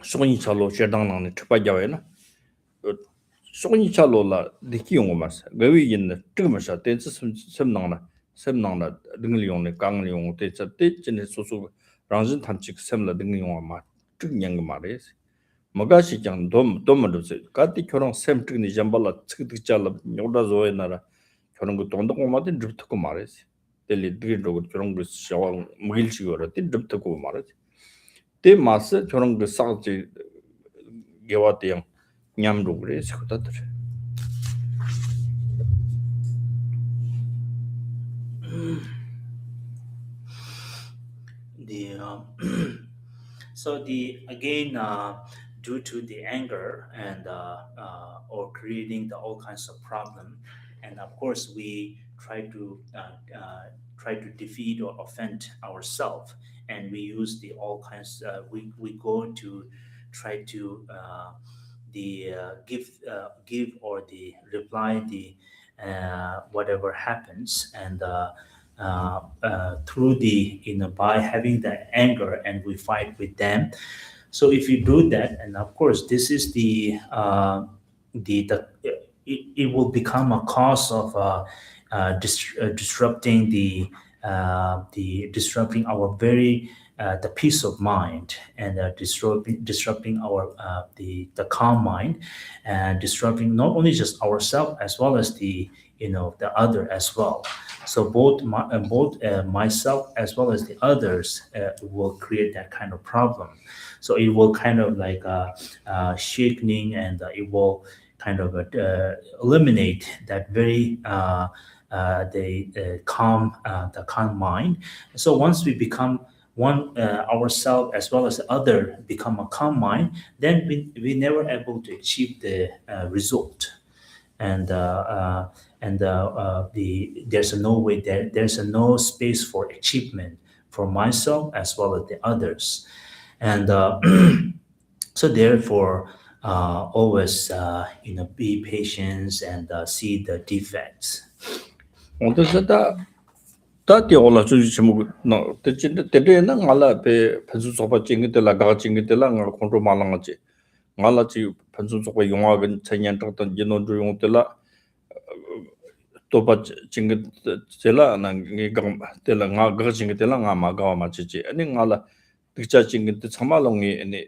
[SPEAKER 2] 소니 차로 셔당랑네 특파자와나 소니 차로라 디키용마스 거기 있는 뜨면서 댄스 섬낭나 샘낭나 등리용네 강리용 때저때 진에 소소 랑진 탐직 샘라 등리용마 특냥가 말이지 뭐가시 장 도만도세 까티 결혼 샘 특니 잠발라 측득잘라 요다조에나라 결혼 그 돈도고마든 줍트고 말이지 델리 드리로 결혼 그 샤워 무일치거라 줍트고 말이지 때 마스 결혼 그 사지 개와대양 냠로 그래 세고다들
[SPEAKER 1] the so the again due to the anger and or creating all kinds of problem, and of course we try to defeat or offend ourselves, and we use the all kinds we go to try to the give or the reply the whatever happens, and through the by having that anger, and we fight with them. So if you do that, and of course this is the it will become a cause of disrupting the disrupting our very the peace of mind, and disrupting our the calm mind, and disrupting not only just ourselves as well as the the other as well. So both myself as well as the others will create that kind of problem. So it will kind of like shaking, and it will kind of eliminate that very the calm mind. So once we become one ourselves as well as the other become a calm mind, then we never able to achieve the result. And there's a no way there, there's a no space for achievement for myself as well as the others. And so therefore always be patient, and see the defects.
[SPEAKER 2] 어디서 다 되올라 주지 뭐 대진데 대대나 말라 배 편수 소바 징이들라 가 징이들라 가 컨트롤 말랑지 말라지 편수 소바 용화근 천년 적던 진원주 용들라 또바 징이 제라 나게 때라 가 징이들라 가 마가 마치지 아니 말라 득자 징이들 참말롱이 아니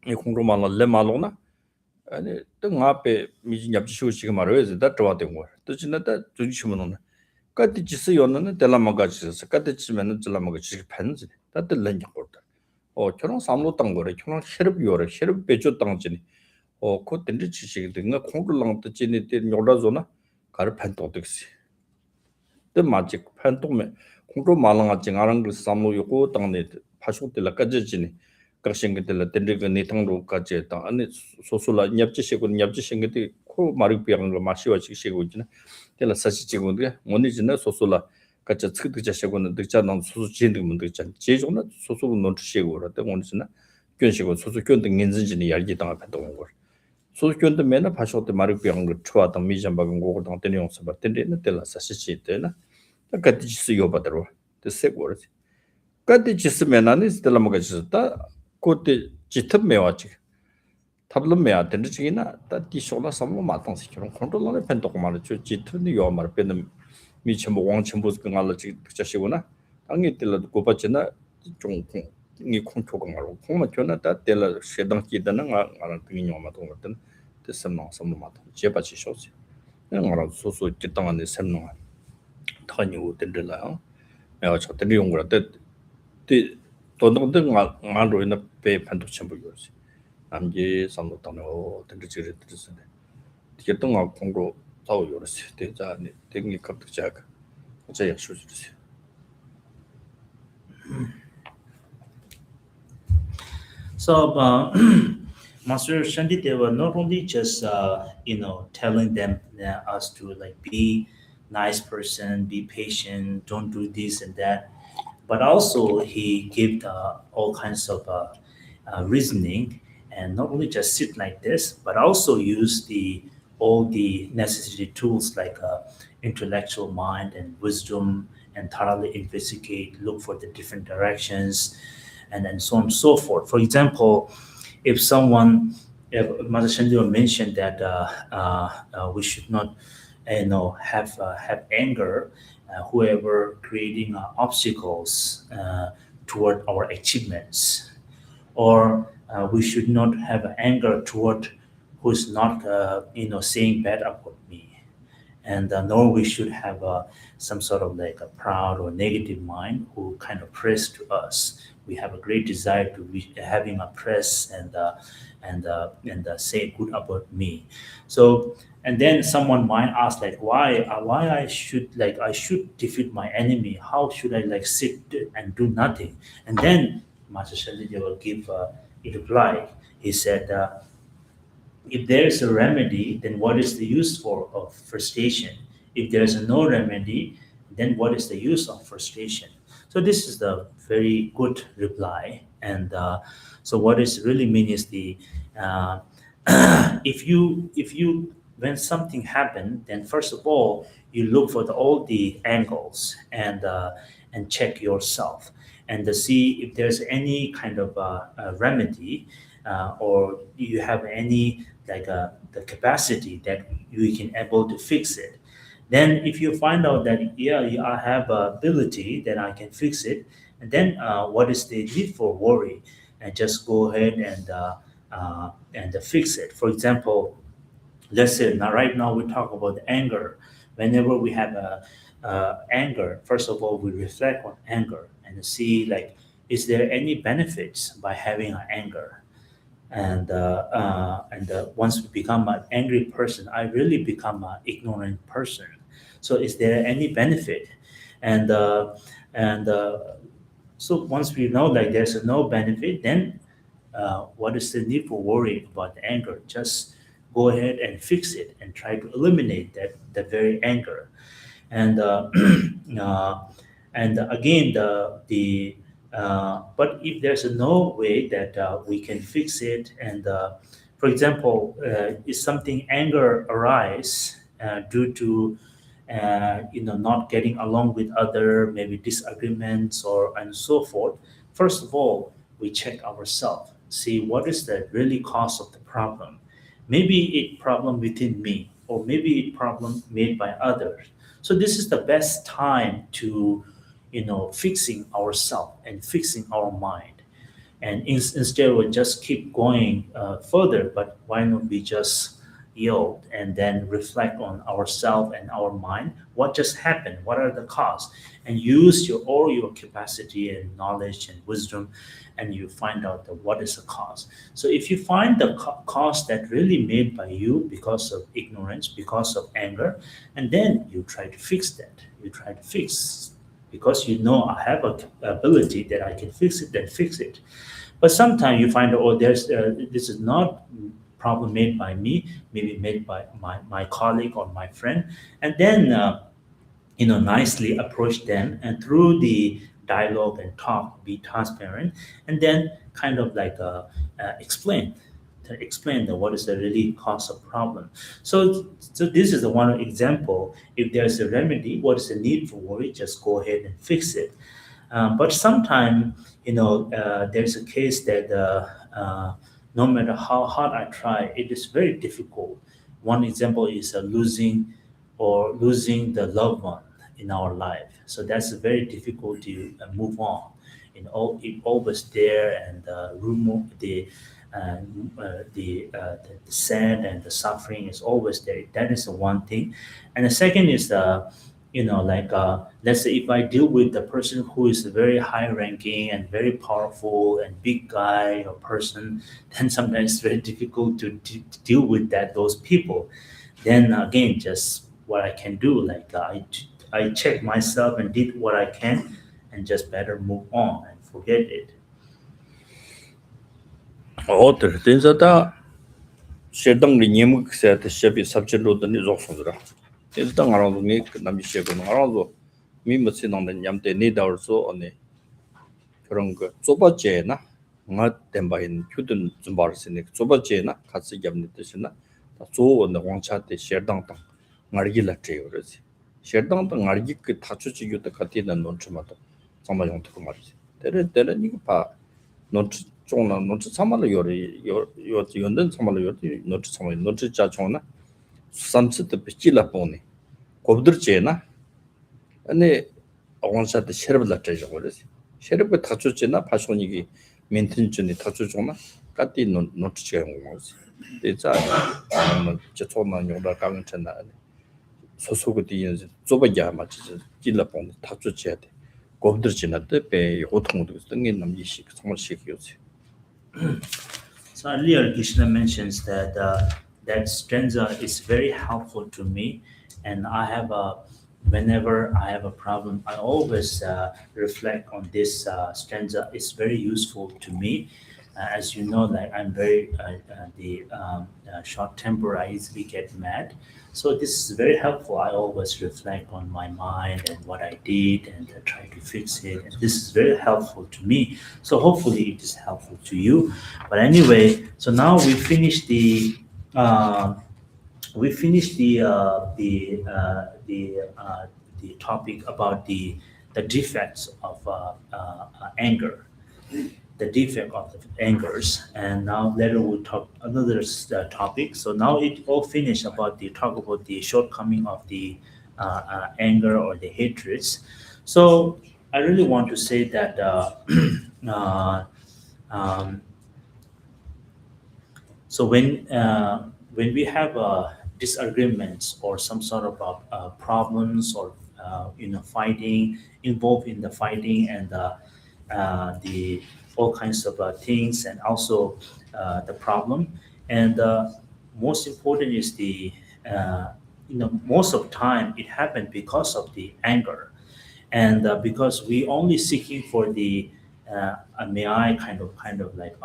[SPEAKER 2] 이 컨트롤 말라 레 말로나 아니 또 앞에 미진 잡지 쉬고 지금 말해서 다 좋아된 거 뜻이나다 주지시면은 까티 지스요는 텔라마가지스 까티 지면은 텔라마가지 판지 다들 렌지 거다 저런 삼로 땅 거래 저런 셰럽 요래 셰럽 배조 땅지니 그 덴지 지식이 등가 콩글랑 뜻지니 때 요라조나 가르 판도득시 때 마직 판도메 콩도 말랑아 징아랑 그 삼로 요고 땅네 파쇼텔라 까지지니 각생게텔라 덴리가 니탕로까지 했다 아니 소소라 nhập 지식이 코 마르비앙 거 마시와 지식이고 있잖아 텔라 사시 지고인데 뭐니지나 소소라 같이 측득자시고는 득자는 소소 진득 문득 있잖아 제종은 소소는 논치시고 그러다 뭐니지나 견시고 소소 견등 인진진이 열기 당한 판도는 거 소소 견등 매나 파쇼때 마르비앙 거 좋아던 미전 박은 거고 당 때는 용서 받던데 텔라 사시 지때나 같이 지스요 받으러 됐세고르지 같이 지스면 안에 텔라 먹어 지스다 그때 지트 매와지 탑름 매야 되는 지기나 다 디쇼라 삼로 마땅시 그런 컨트롤러는 펜도고 말이죠 지트는 요 말 빼는 미천 뭐 왕천 보스 그날로 지 자시구나 당이 때라도 고바지나 좀이 컨트롤가 말고 공만 전에 다 때라 쉐당 기다는 알아 등이 요 마도 같은 됐음나 삼로 마땅 제바지 쇼지 그냥 알아 소소 기땅한데 셈노 타니 오든들라 내가 저들이 용 거라 때 돈들 말로 있는 배 판도 전부 요지 남기 삼도 땅으로 들지를 들으시네 이게 동안 공로 사오 요르시 대자니 대기 갑자기 어제 약속 주세요
[SPEAKER 1] So Master Shantideva not only just telling them us to like be nice person, be patient, don't do this and that, but also he gave all kinds of reasoning, and not only just sit like this, but also use the all the necessary tools like intellectual mind and wisdom, and thoroughly investigate, look for the different directions, and then so on and so forth. For example, if someone, if Mother Shantideva mentioned that we should not, have anger, whoever creating obstacles toward our achievements, or we should not have anger toward who's not, saying bad about me, and nor we should have some sort of like a proud or negative mind who kind of press to us. We have a great desire to be having a press, and and say good about me. So and then someone might ask like why I should defeat my enemy. How should I like sit and do nothing? And then Master Shantideva will give a reply. He said, if there is a remedy, then what is the use of frustration? If there is no remedy, then what is the use of frustration? So this is the very good reply. And so what is really mean is the uh, if you when something happened, then first of all you look for all the angles and check yourself and to see if there's any kind of remedy or you have any like the capacity that you can able to fix it. Then if you find out that yeah, I have ability that I can fix it, and then what is the need for worry? And just go ahead and fix it. For example, let's say now right now we talk about anger. Whenever we have anger, first of all we reflect on anger and see like is there any benefits by having an anger? And once we become an angry person, I really become an ignorant person. So is there any benefit? And and so once we know like there's no benefit, then what is the need for worrying about the anger? Just go ahead and fix it and try to eliminate that very anger. And uh, and again the but if there's no way that we can fix it, and for example, if something anger arise due to not getting along with other maybe disagreements or and so forth, first of all we check ourselves, see what is the really cause of the problem. Maybe it problem within me, or maybe it problem made by others. So this is the best time to fixing ourselves and fixing our mind. And instead we just keep going further, but why not we just yield and then reflect on ourselves and our mind, what just happened, what are the cause, and use all your capacity and knowledge and wisdom, and you find out what is the cause. So if you find the cause that really made by you because of ignorance, because of anger, and then you try to fix that, you try to fix, because I have a ability that I can fix it, then fix it. But sometimes you find, oh, this is not problem made by me, maybe made by my colleague or my friend, and then nicely approach them, and through the dialogue and talk, be transparent, and then kind of like explain what is the really cause of problem. So this is the one example. If there's a remedy, what is the need for worry? Just go ahead and fix it. But sometimes, there's a case that no matter how hard I try, it is very difficult. One example is losing the loved one in our life. So that's very difficult to move on. It always there, and remove the sad and the suffering is always there. That is the one thing. And the second is let's say if I deal with the person who is very high ranking and very powerful and big guy or person, then sometimes it's very difficult to deal with those people. Then again, just what I can do, like I check myself and did what I can, and just better move on and forget it.
[SPEAKER 2] 어들 된서다 셰당리 님흑세한테 셰비 삽질로더니 족송더라. 일단 알아도 니 남이 셰고는 알아도 미무스는 냠때 니다울소 언니 그런 거 좁아제나 nga tembahin kyudun zumbarsini 좁아제나 같이 잡는 뜻이나 조원의 왕차때 셰당당 ngargila treyorasi 셰당당 ngargi 그 타추지 유다 같이는 논츠마도 정말 용토고 말이지 때를 이거 봐 논츠 종나 논츠 참말로 요리 연든 참말로 요리 논츠 참말 논츠 자종나 삼스도 비질라 보네 고브들제나 아니 왕차때 셰르블라 treyorasi 셰르브 타추지나 파손이기 멘튼준이 타추종나 까띠 논츠가 용거지 대자 저초만 용다 강천나 소소고 뒤에서 좁아야 맞지 길라봉 타추지야 돼 고브들지나 때배 호통도 등에 남기시 정말 시키요지
[SPEAKER 1] So earlier Krishna mentions that that stanza is very helpful to me, and I have a whenever I have a problem, I always reflect on this stanza. It's very useful to me. As you know, like I'm very the short temper. I easily get mad. So this is very helpful. I always reflect on my mind and what I did and try to fix it. And this is very helpful to me. So hopefully it is helpful to you. But anyway, so now uh, we finished the topic about the defects of anger, the defect of the angers, and now later we'll talk another topic. So now it all finished about the talk about the shortcoming of the anger or the hatreds. So I really want to say that uh, um, so when we have disagreements or some sort of problems or fighting involved in the fighting and the all kinds of things and also the problem and most important is the most of time it happened because of the anger and because we only seeking for the may I kind of like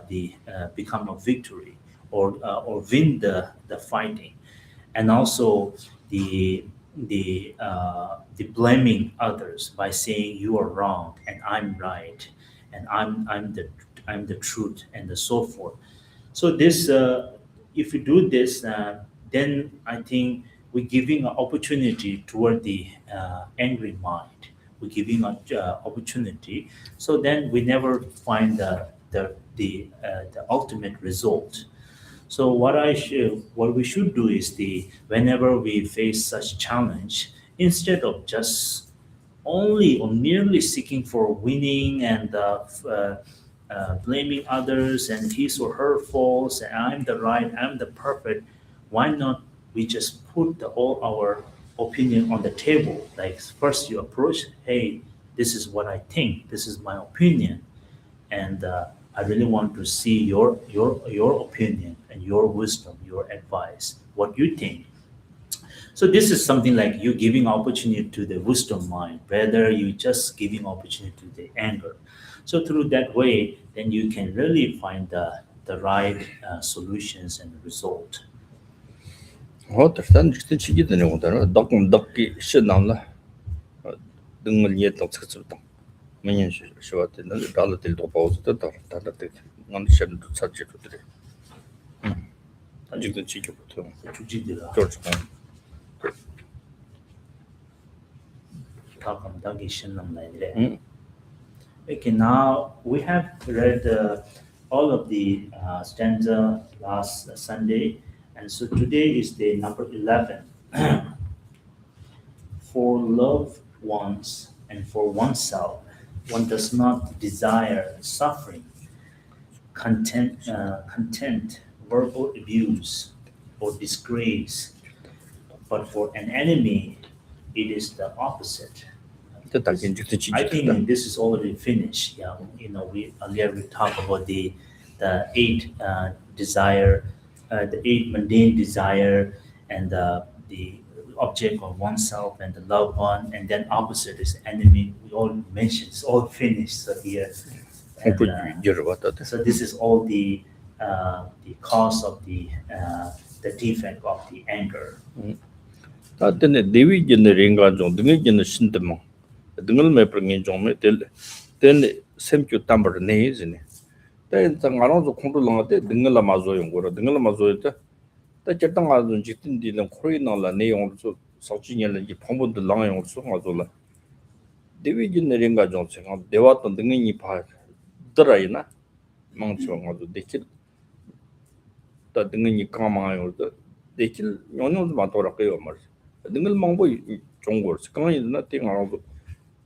[SPEAKER 1] the become a victory or win the fighting, and also the blaming others by saying you are wrong and I'm right and I'm the truth and so forth. So this, if we do this, then I think we're giving an opportunity toward the angry mind. We're giving an opportunity. So then we never find the ultimate result. So what we should do is the whenever we face such challenge, instead of just only or merely seeking for winning and blaming others and his or her faults and I'm the right, I'm the perfect, why not we just put all our opinion on the table? Like first you approach, hey, this is what I think, this is my opinion, and I really want to see your opinion and your wisdom, your advice, what you think. So this is something like you giving opportunity to the wisdom mind, rather you just giving opportunity to the anger. So through that way, then you can really find the right solutions and result.
[SPEAKER 2] 어떤 직진 치기 되는 거다. 덕기 신남라. 등을 예도 측습다. 매년 시와트는 달들도 보고도 달달들. 난 셔도 찾지도 돼. 직진 치기부터.
[SPEAKER 1] 주지들아.
[SPEAKER 2] 그렇죠.
[SPEAKER 1] 다감당이 신남라이래. Okay, now we have read all of the stanza last Sunday, and so today is the number 11. For loved ones and for oneself, one does not desire suffering, contempt, verbal abuse, or disgrace, but for an enemy, it is the opposite. I think this is already finished. Yeah, we earlier we talked about the eight desire, the eight mundane desire, and the object of oneself and the loved one, and then opposite is enemy. We all mentioned it's all finished. So here, and, so this is all the cause of the defect of the anger.
[SPEAKER 2] 다때네 대위견의 랭가 좀 등의견의 신대망 등을 매프링이 좀에 될 샘교 담버 내이즈네 대장 알아서 컨트롤하는데 등을 맞아요 거라 등을 맞아요 때 저땅 가서 직진디는 코로나라 내용으로 서치년을 이 본분들 나용으로 가서라 대위견의 랭가 좀 제가 대왔던 등이 봐 들어이나 망쳐 가지고 대킬 다 등이 까마요 대킬 영영도 많더라고요 말 등을 망보 중국 스강이나 띵하고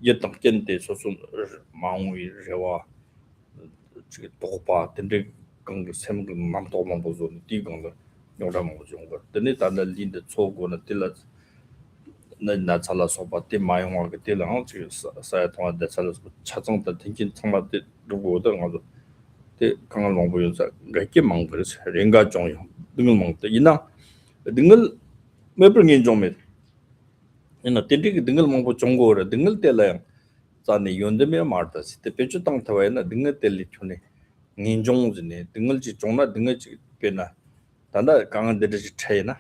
[SPEAKER 2] 예당 견대 소소 망위 저와 지금 도파 근데 강 샘그 망도만 보죠 뒤강도 영담 보죠 거 근데 다들 린데 초고는 딜라 나 잘라서 봤대 마용하게 딜라 한 지금 사야 통한데 잘라서 차정다 튕긴 통마데 누구도 가서 때 강을 망보여서 이렇게 망버려서 랭가 종이 등을 망때 이나 등을 매번 종매 이나 때리기 등을 망보 종고를 등을 때라야 자네 연대매 말다시 때 배추 땅 타와이나 등을 때리 촌에 인종즈네 등을 지 종나 등을 지 배나 단다 강은 데지 차이나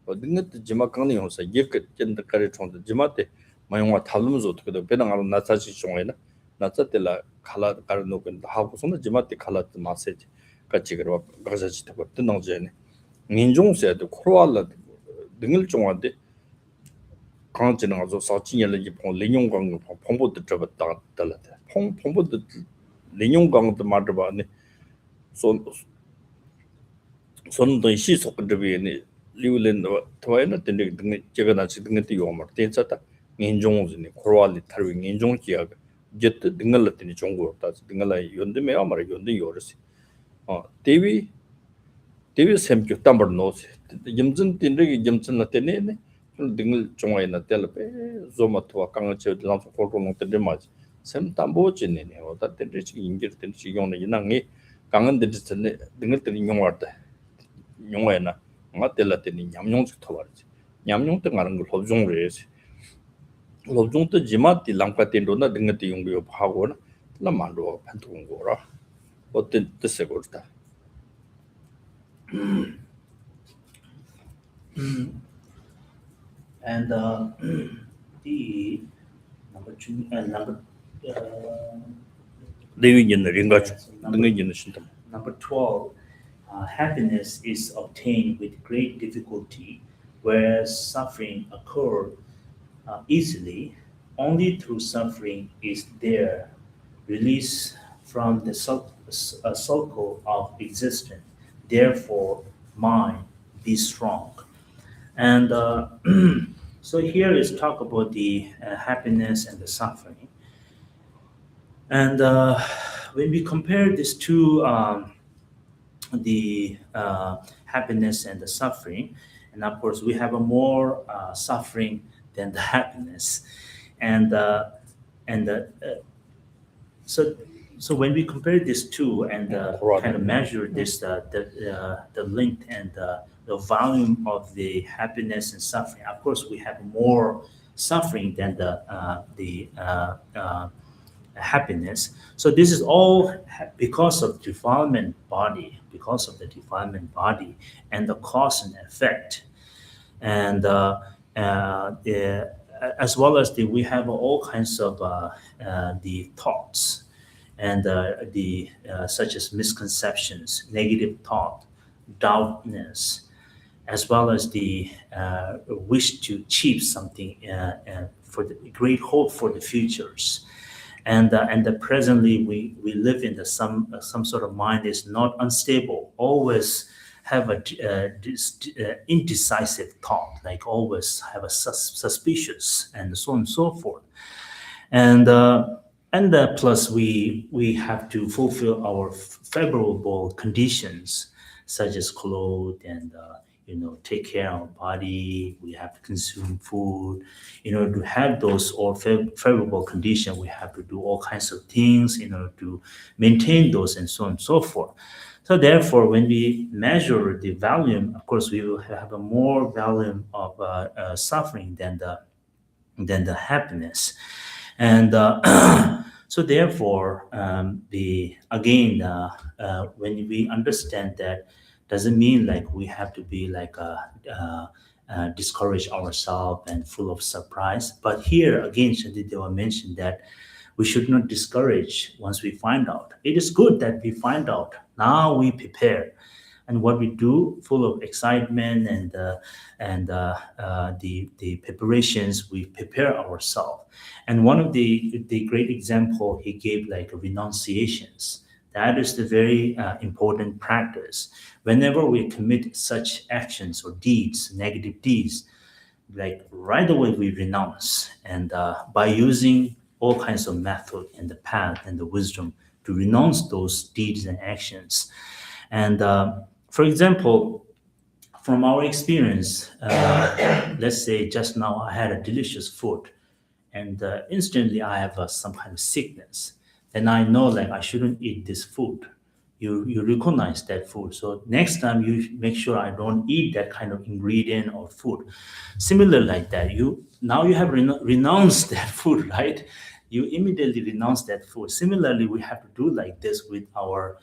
[SPEAKER 2] 등을 지마 강이 용사 예크 쩐다 가리 총도 지마때 마용와 탈름즈 어떻게 배낭 알아 나사지 종에나 나짜텔라 칼라 가르노근 하고서는 지마때 칼라 마세지 같이 그러 가자지 또 뜨능제네 민종세도 코로알라 등을 종한데 강진은 아주 사진을 이폰 리용강 퐁보드 잡았다 달라데 퐁보드 리용강도 말어봐네 손도 시속들비네 리울렌도 토에나 된데 등 제가 나지 등한테 요마 된자다 민종즈네 코로알리 타르 민종지야 제트 등을라더니 종고다 등을라 연대매 아마라 연대 요르시 데비 샘교 담버 노스 염진 딘르기 염진나 때네네 등을 종아이나 텔레페 조마토와 강어체 랑서 포로노 때데마지 샘 담보지네네 오다 때르지 인기르 때르지 용네 이낭이 강은데 진네 등을 때리 용와다 용와이나 맞텔라 때니 냠용지 토바르지 냠용 때 가는 걸 롭종레지 롭종 때 지마티 랑파텐도나 등을 때 용비고 하고나 라만도 판토는 거라 어때 뜻세고르다
[SPEAKER 1] And the number two
[SPEAKER 2] 내위는 링가죠. 능이는 신다.
[SPEAKER 1] number 12, happiness is obtained with great difficulty, whereas suffering occurs easily. Only through suffering is there release from the circle of existence. Therefore, mind, be strong. And so here is talk about the happiness and the suffering. And when we compare these two, the happiness and the suffering, and of course we have a more suffering than the happiness, and so when we compare these two and kind of measure this the length and the volume of the happiness and suffering, of course we have more suffering than the happiness. So this is all because of defilement body, and the cause and effect, and as well as we have all kinds of the thoughts and the such as misconceptions, negative thought, doubtness, as well as the wish to achieve something for the great hope for the futures. And presently we live in some sort of mind is not unstable, always have a indecisive thought, like always have a suspicious, and so on and so forth. And plus we have to fulfill our favorable conditions, such as clothes and take care of our body. We have to consume food. In order to have those all favorable conditions, we have to do all kinds of things in order to maintain those, and so on and so forth. So therefore, when we measure the volume, of course, we will have a more volume of suffering than the happiness. And so therefore, when we understand that, doesn't mean like we have to be like discourage ourselves and full of surprise. But here again, Shantideva mentioned that we should not discourage once we find out. It is good that we find out. Now we prepare, and what we do, full of excitement and the preparations, we prepare ourselves. And one of the great example he gave, like renunciations. That is the very important practice. Whenever we commit such actions or deeds, negative deeds, like right away we renounce, and by using all kinds of method and the path and the wisdom to renounce those deeds and actions. And for example, from our experience, let's say just now I had a delicious food, and instantly I have some kind of sickness. Then I know like I shouldn't eat this food. you recognize that food. So next time you make sure I don't eat that kind of ingredient or food. Similar like that, you have renounced that food, right? You immediately renounce that food. Similarly, we have to do like this with uh,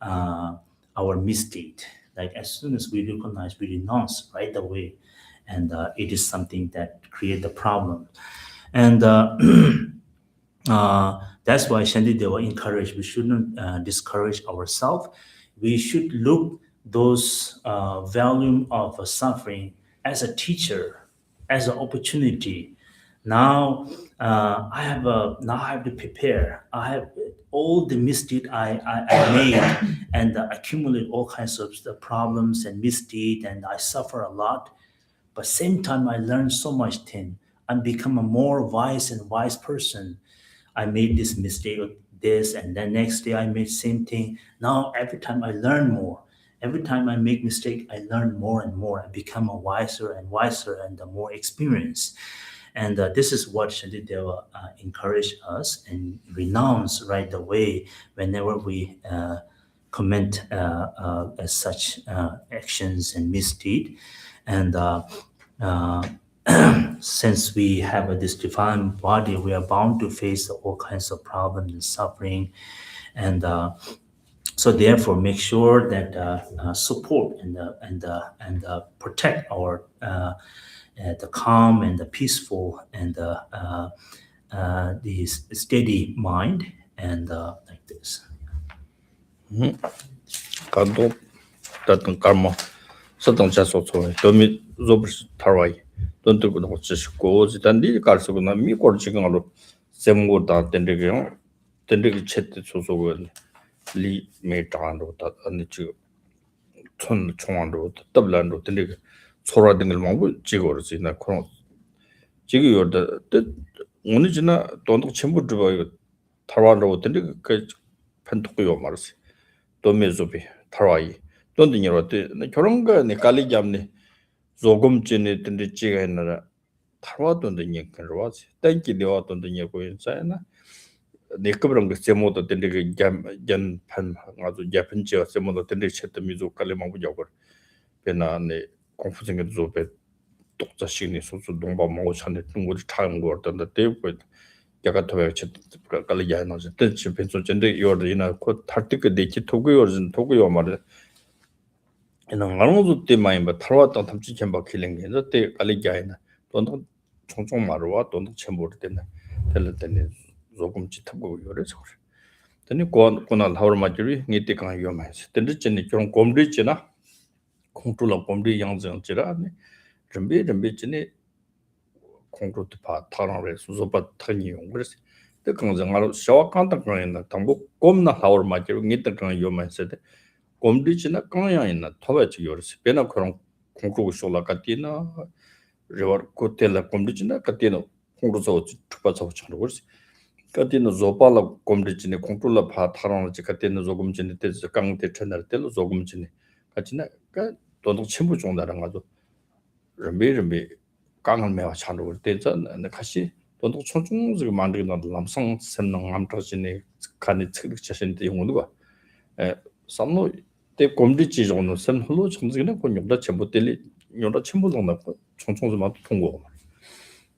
[SPEAKER 1] our misdeed. Like as soon as we recognize, we renounce right away, and it is something that create the problem. And that's why Shantideva encouraged we shouldn't discourage ourselves. We should look those volume of suffering as a teacher, as an opportunity. Now I have to prepare. I have all the misdeed I made and accumulate all kinds of the problems and misdeed, and I suffer a lot. But same time, I learned so much thing. I'm become a more wise and wise person. I made this mistake, this, and then next day I made same thing. Now every time I learn more. Every time I make mistake, I learn more and more. I become a wiser and wiser and more experienced. And this is what Shantideva encouraged us and renounce right away whenever we commit as such actions and misdeed. And uh, since we have this divine body, we are bound to face all kinds of problems and suffering. And so therefore make sure that support and protect our the calm and the peaceful and the steady mind and like this.
[SPEAKER 2] 간도 어떤 karma 서동 자소소 도미 로브스 타와이 돈들고 뭐 지시고 지단디 갈수고나 미고 지금으로 세무고다 된데게요 된데게 쳇데 소소고 리 메타안도 다 아니 지 촌 총안도 더블란도 된데게 소라된 걸 먹고 지고르지 나 그런 지금 요다 오늘 지나 돈도 전부 들어 이거 타와로 된데 그 판독고 말았어 도메조비 타와이 돈dinero te 결혼가 네 깔리 잡네 조금쯤에 된데 지가 했나라 타와 돈dinero 그러지 땡기 되어 돈dinero 고인사나 네 그런 거 제모도 된데 그잔판 아주 야편지어 제모도 된데 쳇도 미조 깔리 먹고 저거 배나네 공부생도 조배 독자식이 소소 동바 먹고 산에 중국이 차는 거 어떤데 대고 야가 더에 쳇 깔리 야나서 뜻이 변소 전데 요르이나 곧 탈득게 되기 토고요진 토고요 말에 이는 아무도 때 많이 뭐 탈왔던 탐지 쳔바 킬링게 때 깔리가이나 돈도 총총 말와 돈도 쳔보를 때는 텔레테니 조금 찌타고 요래서 그래. 근데 고나 하우르마지리 니때 강 요마스. 근데 진이 좀 곰리지나 컨트롤 곰리 양정지라 준비 진이 컨트롤 파 타라레 수소바 타니 용 그래서 그 강정하로 샤워 칸다 그러나 당부 곰나 하우르마지리 니때 강 요마스 곰리지나 강야이나 토바지 요르스 베나 그런 공부고 쇼라 같이나 리버 코텔라 곰리지나 같이나 공부서 축바서 쳐는 거지 같이나 조발라 곰리지네 공부라 파 타라는지 같이나 조금 전에 때서 강대 천날 때로 조금 전에 같이나 그 돈도 친구 중다랑 가지고 르미르미 강을 매와 차는 걸 때서 같이 돈도 총총지가 만들는 남성 선능 암터지네 간이 특lik 자신의 용어가 삼노 때 곰리지 정도 선 흘러 정직이나 본용다 전부 때리 용다 전부 정도 총총지만 통고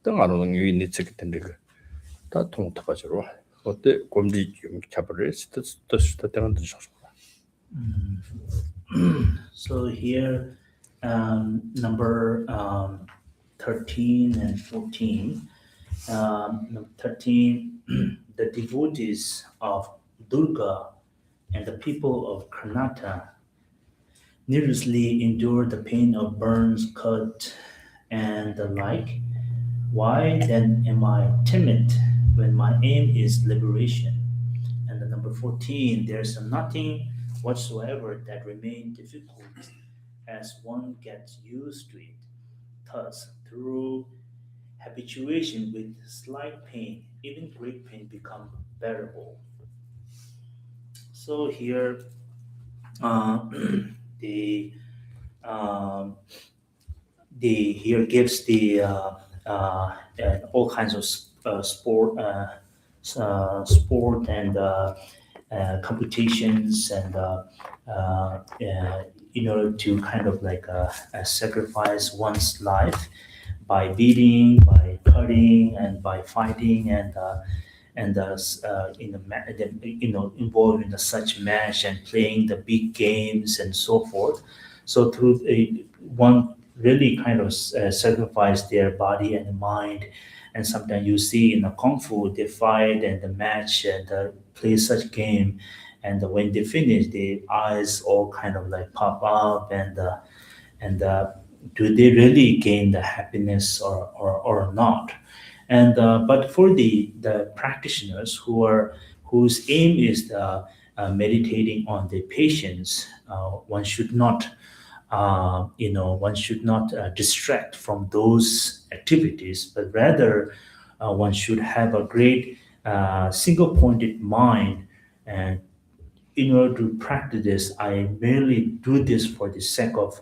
[SPEAKER 2] 등 안오는 유인이 찍게 된데 다 통타가지고 어때 곰리 잡을 스트스트 때는 드셔서
[SPEAKER 1] So here, number 13 and 14. Number 13, the devotees of Durga and the people of Karnataka needlessly endure the pain of burns, cut, and the like. Why then am I timid when my aim is liberation? And the number 14, there's nothing whatsoever that remains difficult as one gets used to it. Thus, through habituation with slight pain, even great pain become bearable. So here, the um, the here gives the all kinds of sport and computations and in order to kind of like sacrifice one's life by beating, by cutting, and by fighting, and in involved in the such match and playing the big games and so forth. So through one really kind of sacrifice their body and mind. And sometimes you see in the kung fu they fight and the match and play such game, and when they finish, the eyes all kind of like pop up, and do they really gain the happiness or not? And but for the practitioners whose aim is meditating on the patience, one should not one should not distract from those activities, but rather one should have a great single-pointed mind. And in order to practice this, I merely do this for the sake of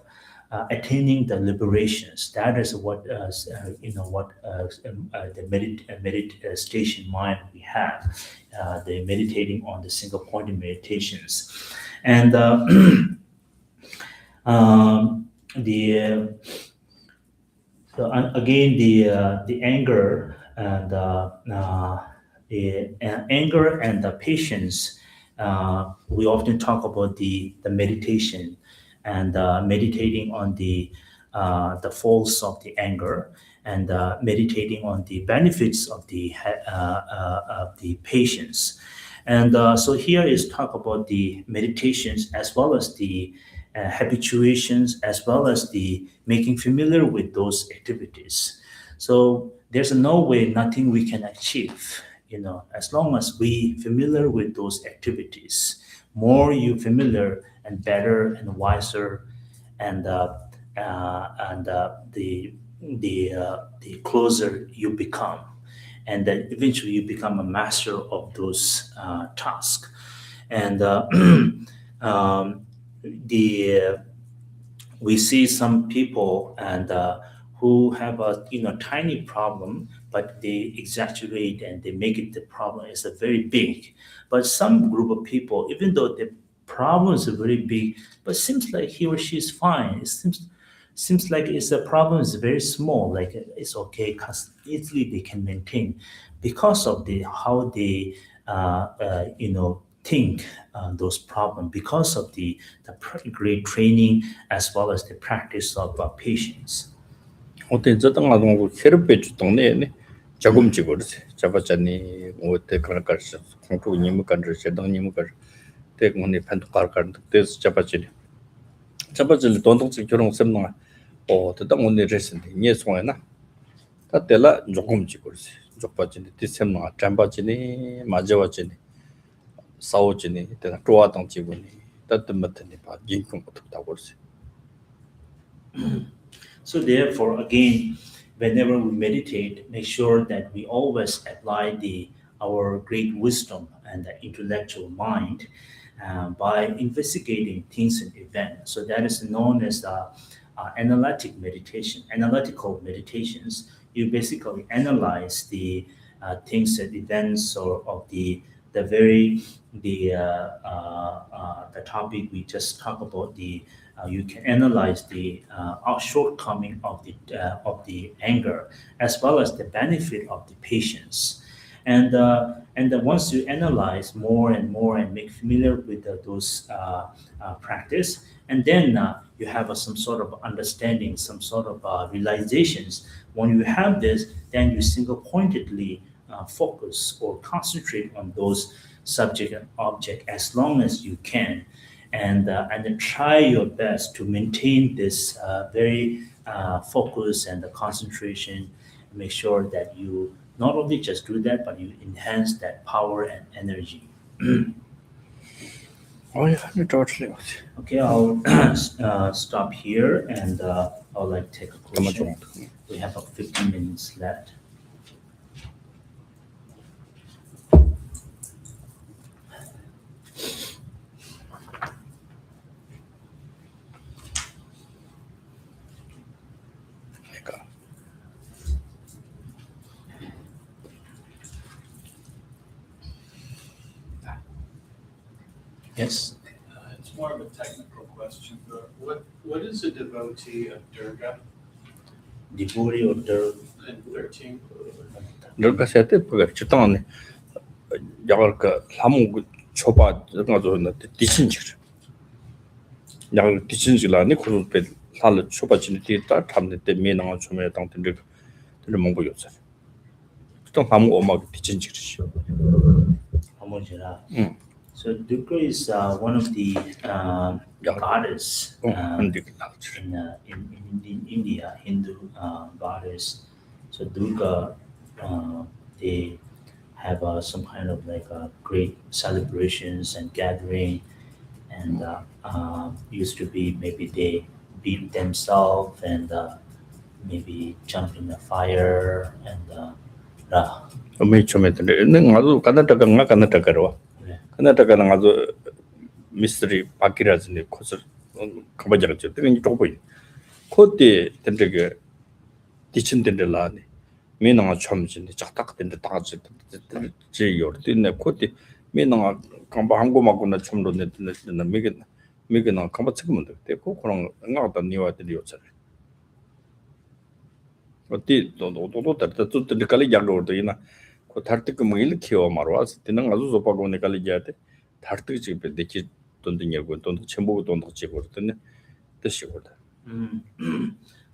[SPEAKER 1] attaining the liberations. That is what the meditation mind we have, the meditating on the single-pointed meditations, and the again the anger and the anger and the patience. We often talk about the meditation and meditating on the faults of the anger, and meditating on the benefits of the patience. And so here is talk about the meditations as well as the habituations, as well as the making familiar with those activities. So there's no way nothing we can achieve, as long as we familiar with those activities. More you familiar and better and wiser, and the closer you become, and then eventually you become a master of those tasks. And the we see some people and who have a tiny problem, but they exaggerate and they make it the problem is a very big. But some group of people, even though the problem is very big, but seems like he or she is fine. It seems like it's a problem is very small, like it's okay because easily they can maintain because of the how they think those problems, because of the great training as well as the practice of patience.
[SPEAKER 2] 어때 저당 아동 헤르베 주동네네 자금지 버르세 잡아자니 뭐때 그런 거서 공부 님을 간저 제당 님을 간 대군이 판도 갈간 뜻 잡아질 돈동지 결혼 셈나 대당 오늘 레슨데 니 송에나 다텔라 조금지 버르세 조빠지니 디셈나 잠바지니 맞아와지니 싸우지니 대당 좋아당 지구니 따뜻맞더니 봐 인공 어떻다 버르세.
[SPEAKER 1] So therefore, again, whenever we meditate, make sure that we always apply our great wisdom and the intellectual mind by investigating things and events. So that is known as analytical meditations. You basically analyze the things and events or of the very the topic we just talked about. You can analyze the shortcoming of the anger as well as the benefit of the patience, and then once you analyze more and more and make familiar with those practice, and then you have some sort of understanding, some sort of realizations. When you have this, then you single-pointedly focus or concentrate on those subject and object as long as you can, and then try your best to maintain this very focus and the concentration. Make sure that you not only just do that, but you enhance that power and energy. Okay, I'll stop here, and I'll like take a question. We have 15 minutes left. Yes.
[SPEAKER 3] It's more of a technical question, but what is a devotee of Durga
[SPEAKER 1] Devotee or
[SPEAKER 3] in 13?
[SPEAKER 2] Durga said that Chitan Yarka Hamu Chopa Dichinjir. Yar Dichinjila Nicholas Bed Hal Chopa Chinity that time the meaning of Chumé down to the Mongol yourself. Don't Hamu Omag Dichinjir.
[SPEAKER 1] Hamojira.
[SPEAKER 2] Mm.
[SPEAKER 1] So Durga is one of the goddess in India, Hindu goddess. So Durga, they have some kind of like great celebrations and gathering, and used to be maybe they beat themselves and maybe jump in the fire and
[SPEAKER 2] Me Chumé, Nazu Kanataka Kanataka.
[SPEAKER 1] yeah.
[SPEAKER 2] Kanataka Nazu mystery Pakiras in the Kosser Kabaja, then Toby. Kote Tendega teaching the Lani. Meaning a chums in the Chatak in the Tazi, J or Dinner Kote, meaning a Kambango Maguna Chumdo in the Megan on Kambatsum, they cook on another new at the Yosa. But did don't that the Kali or the Ina, Kotartic Mil Kio Maras, Tinangazo Pagonicali Jate, Tartic, the kid don't think you're going to Chimbo, don't check or the shield.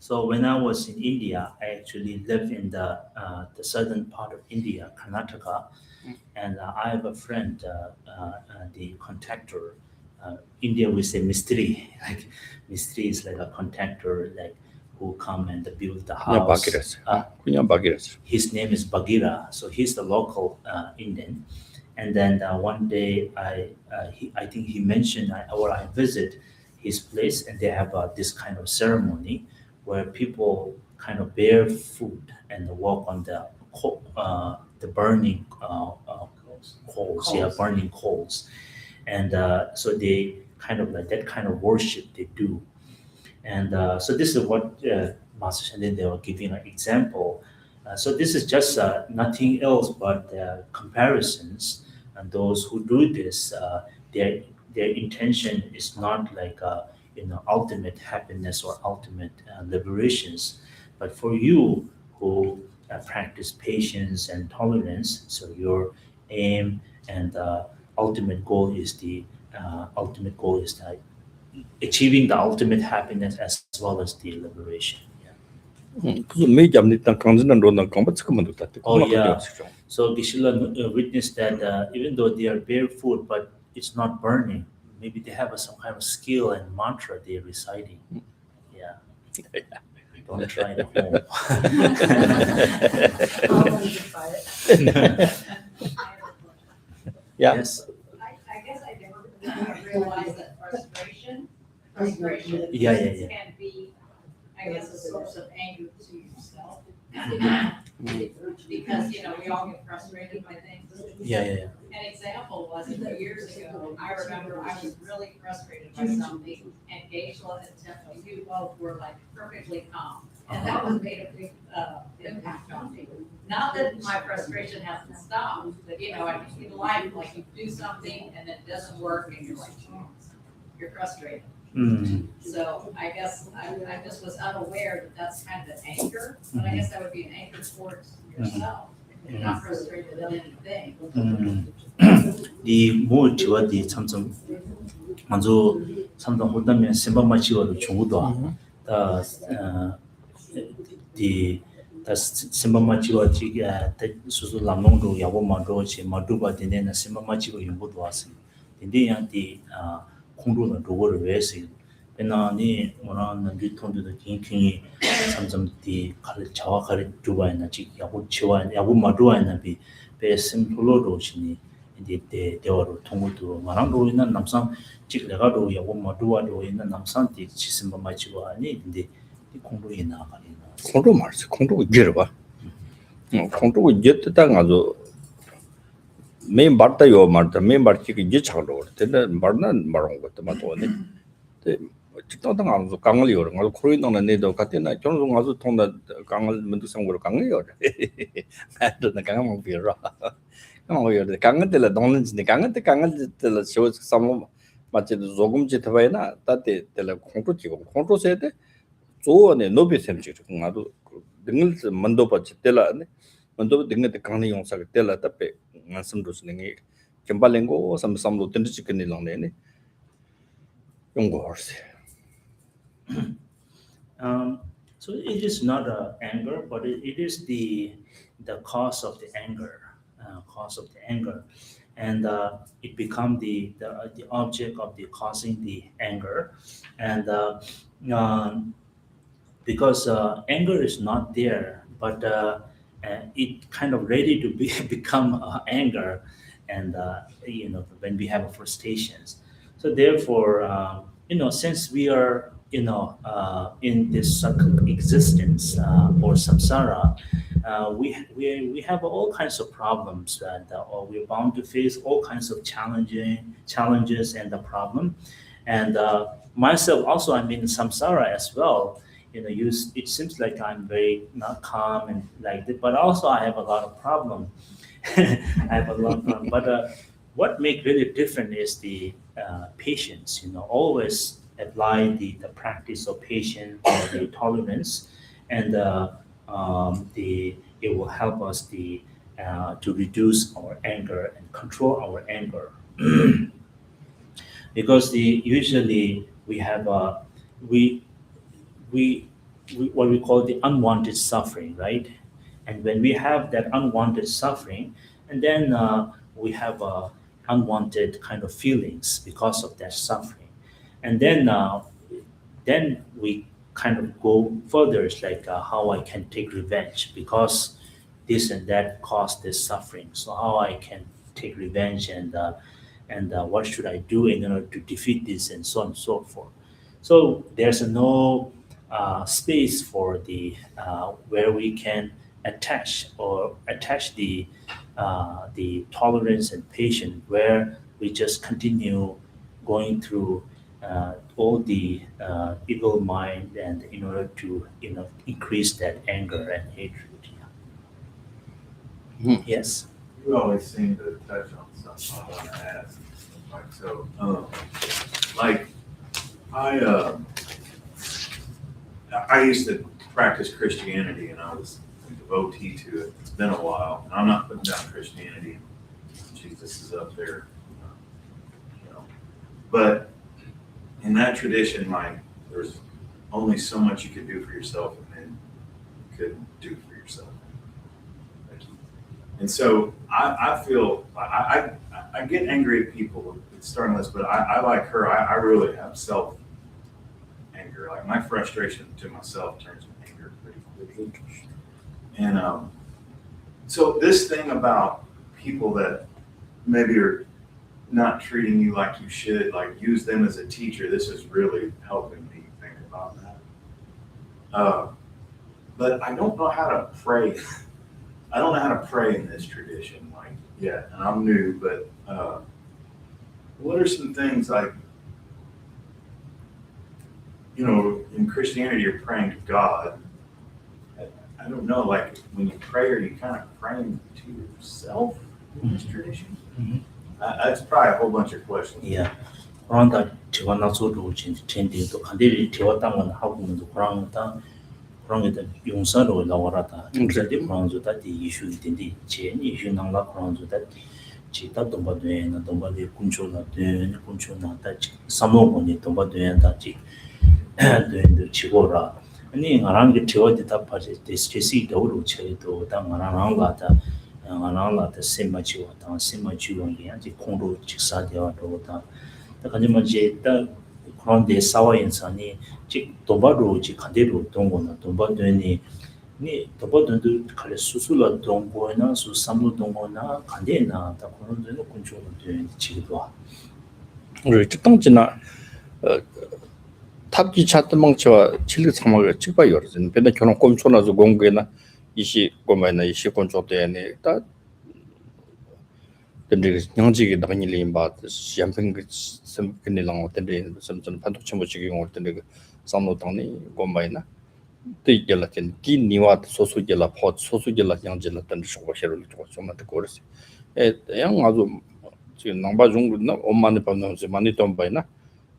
[SPEAKER 1] So when I was in India, I actually lived in the southern part of India, Karnataka, and I have a friend, the contractor. India we say mistri, like mistri is like a contractor, like who come and build the house.
[SPEAKER 2] Bagiras.
[SPEAKER 1] His name is Bagira, so he's the local Indian. And then one day, I think he mentioned, or I visit his place, and they have this kind of ceremony where people kind of bear food and walk on the burning coals, yeah, burning coals, and so they kind of like that kind of worship they do, and so this is what Master Shantideva were giving an example. So this is just nothing else but comparisons, and those who do this, their intention is not like ultimate happiness or ultimate liberations, but for you who practice patience and tolerance. So your aim and ultimate goal is achieving the ultimate happiness as well as the liberation.
[SPEAKER 2] May Jamnitan Kansan and Ronan Combat Command.
[SPEAKER 1] Oh, yeah. So Gishila witnessed that even though they are barefoot, but it's not burning. Maybe they have some kind of skill and mantra they're reciting. Yeah. Don't try it at home.
[SPEAKER 2] Yeah.
[SPEAKER 1] Yes.
[SPEAKER 4] I guess I never realized that frustration
[SPEAKER 1] Yeah.
[SPEAKER 4] can be, I guess, a source of anger to yourself. Because, we all get frustrated by things.
[SPEAKER 1] Yeah.
[SPEAKER 4] An example was a few years ago, I remember I was really frustrated by something, and Geshe and Tiffany, you both were like perfectly calm. And that was made a big impact on me. Not that my frustration hasn't stopped, but I think in life, like you do something and it doesn't work and you're like, you're frustrated.
[SPEAKER 1] Mm.
[SPEAKER 4] So I guess I just was unaware that that's kind of an anchor, but I guess that would be an anchor towards yourself. If you're not frustrated at anything.
[SPEAKER 1] 이 뭐지와디 참좀 먼저 참도 혼다면 심방마 지와도 중고도 디 심방마 지와지 수수 남농도 야고만도 지 마두바 되는 심방마 지고 연구도 왔어. 근데 양디 공부는 로고를 왜서 배나니 뭐라는 리톤도 긴킹이 참좀 디 칼 자와 칼 두바이나 지 야고 치와 야고 마두와나 비 베심플로도 시니 이제 대화로 통고도 말한로 있는 남상 즉 내가도 야고 마두와도 있는 남상티 지심바 마치고 아니 근데 이 공부에 나가리나
[SPEAKER 2] 공도 말지 공도 이겨봐. 공도 이겼다 가지고 메인 받다요 말다 메인 받지 이제 차로 근데 말은 말한 것도 맞도네. 근데 직도당 가서 강을 열어 가지고 코로나는 내도 같이나 저는 가서 통다 강을 문득 상고로 강을 열어. 나도 강을 못 빌어. 강을 열어. 강을 때라 동는지 강을 때 쇼 삼모 마치 조금지 더바이나 따때 때라 공투지고 공투세데 조원에 노비 셈지 나도 등을 만도 받지 때라네 만도 등에 강리 용사가 때라 답에 말씀도스는 gembalengo samsamlo tendichikni langne yongo horse.
[SPEAKER 1] So it is not anger, but it is the cause of the anger, and it become the object of the causing the anger, and because anger is not there, but it kind of ready to become anger, and when we have frustrations. So therefore, since we are in this existence or samsara, we have all kinds of problems, and or we're bound to face all kinds of challenges and the problem. And myself also, I'm in samsara as well. It seems like I'm very not calm and like that, but also I have a lot of problem. I have a lot of problem. But what makes really different is the patience. Always apply the practice of patience or the tolerance, and it will help us to reduce our anger and control our anger. Because usually we have we what we call the unwanted suffering, right? And when we have that unwanted suffering, and then we have unwanted kind of feelings because of that suffering, and then we kind of go further. It's like how I can take revenge because this and that caused this suffering. So how I can take revenge, and what should I do in order to defeat this, and so on and so forth. So there's no space for the where we can attach the tolerance and patience, where we just continue going through all the evil mind, and in order to increase that anger and hatred. Yes.
[SPEAKER 5] You always seem to touch on something I want to ask. Like so, like I used to practice Christianity, and I was a devotee to it. It's been a while, and I'm not putting down Christianity. Jesus is up there, But in that tradition, like there's only so much you could do for yourself, and then you couldn't do for yourself. And so I feel I get angry at people. It's starting this, but I like her. I really have self anger. Like my frustration to myself turns to anger pretty quickly. And so this thing about people that maybe are not treating you like you should, like use them as a teacher. This is really helping me think about that. But I don't know how to pray. I don't know how to pray in this tradition, like yet, and I'm new. But what are some things like, in Christianity, you're praying to God. I don't know, like when you pray, are you kind of praying to yourself in this tradition?
[SPEAKER 1] Mm-hmm.
[SPEAKER 5] That's probably a whole bunch of questions.
[SPEAKER 1] Yeah. 그런다 제가 나서도 진짜인데도 간들이 되었다면 하고는 그런다 그런 게 용서로 나와라다. 그런데 그런 조다 이슈 있는데 제 이슈 나라 그런 조다 지다 동바되는 동바의 군초나된 군초나다 사모고니 동바되는다 지 되는 지고라. 아니 나랑 게 되어다 파지 스트레스 더로 쳐도 당나랑 가다 나랑라다 세마치고 당 세마치고 게 아직 공로 직사되어도 다 가지만 제다 그런데 싸워 인산이 즉 도바로 지 간대로 동고나 도바되니 니 도바든도 칼에 수술로 동고나 수삼로 동고나 간대나 다 그런 데는 군초로 되는 지도
[SPEAKER 2] 우리 특정지나 탑기 차트 망치와 칠릭 상마가 직바 열어진 배나 결혼 꼼초나서 공개나 이시 고마나 이시 건조되네 다 근데 양지기 나가니리 바 샴핑 그 섬근이랑 어떤데 섬전 판독체 모치기 올 텐데 그 상노당니 고마이나 되게라텐 기니와 소소게라 포 소소게라 양질라 던데 쇼고셔를 좀 좀한테 거르시 양 아주 지금 남바 중국나 엄마네 밤나서 많이 돈 바이나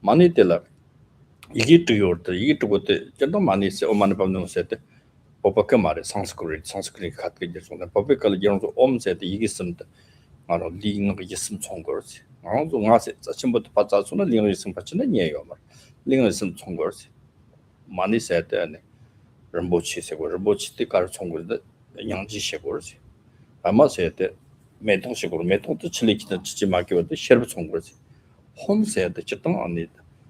[SPEAKER 2] 많이 때라 이게 뜨거웠다 이게 뜨거웠다 저도 많이 있어 엄마네 밤나서 때 법밖에 말해 상스크릿 갖게 돼서 법밖에 이런도 엄세도 이게 있습니다 알아 링은 있으면 좋은 거지 아무도 가서 아침부터 받자서는 링을 있으면 받지는 얘기가 말 링을 있으면 좋은 거지 많이 써야 되네 럼보치 세고 럼보치 때 가서 좋은 거다 양지 세고지 아마 써야 돼 매통식으로 매통도 칠리기도 치지 말기도 셔브 좋은 거지 홈세야 돼 저동 안에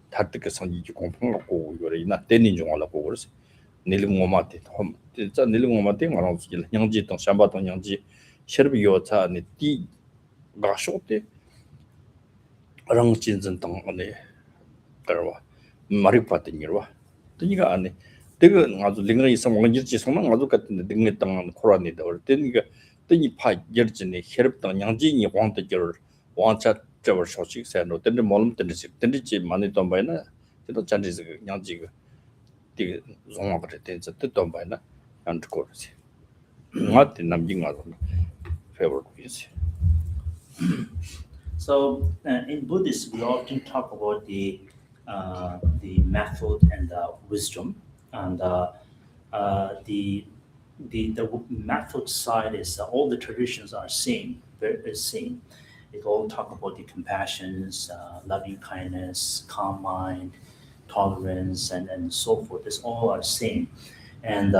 [SPEAKER 2] 다득게 선지 공평하고 이거를 이나 때린 중 알아보고 그러지 닐링오마테 홈 진짜 닐링오마테 말하는 양지 동 샴바동 양지 셔브 요차네 띠 가쇼때 랑진전 동 안에 그러와 말이 받던 일와 뜨니가 안에 되게 아주 링을 있어 먹는 일지 성능 아주 같은데 등에 땅은 코라니다 올 때니까 뜨니 파 열진에 혈업당 양진이 왕대절 왕차 저버 소식 새로 근데 몰음 때지 많이 돈 바이나 또 잔지스 양지가 되게 종합 그래 된서 뜻돈 바이나 안 듣고 그러지 맞대 남긴가 favorite
[SPEAKER 1] So in Buddhism, we often talk about the method and the wisdom, and the method side is all the traditions are same, very same. It all talk about the compassions, loving kindness, calm mind, tolerance, and so forth. It's all are same. And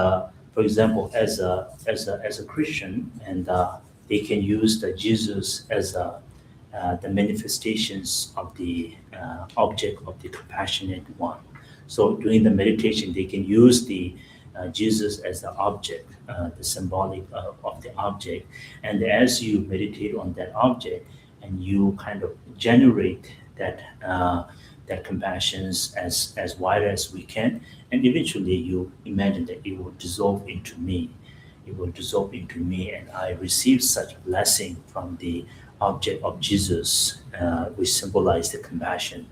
[SPEAKER 1] for example, as a Christian, and they can use the Jesus as the manifestations of the object of the compassionate one. So during the meditation, they can use the Jesus as the object, the symbolic of the object. And as you meditate on that object, and you kind of generate that that compassions as wide as we can, and eventually you imagine that it will dissolve into me. It will dissolve into me, and I receive such blessing from the object of Jesus, which symbolize the compassion.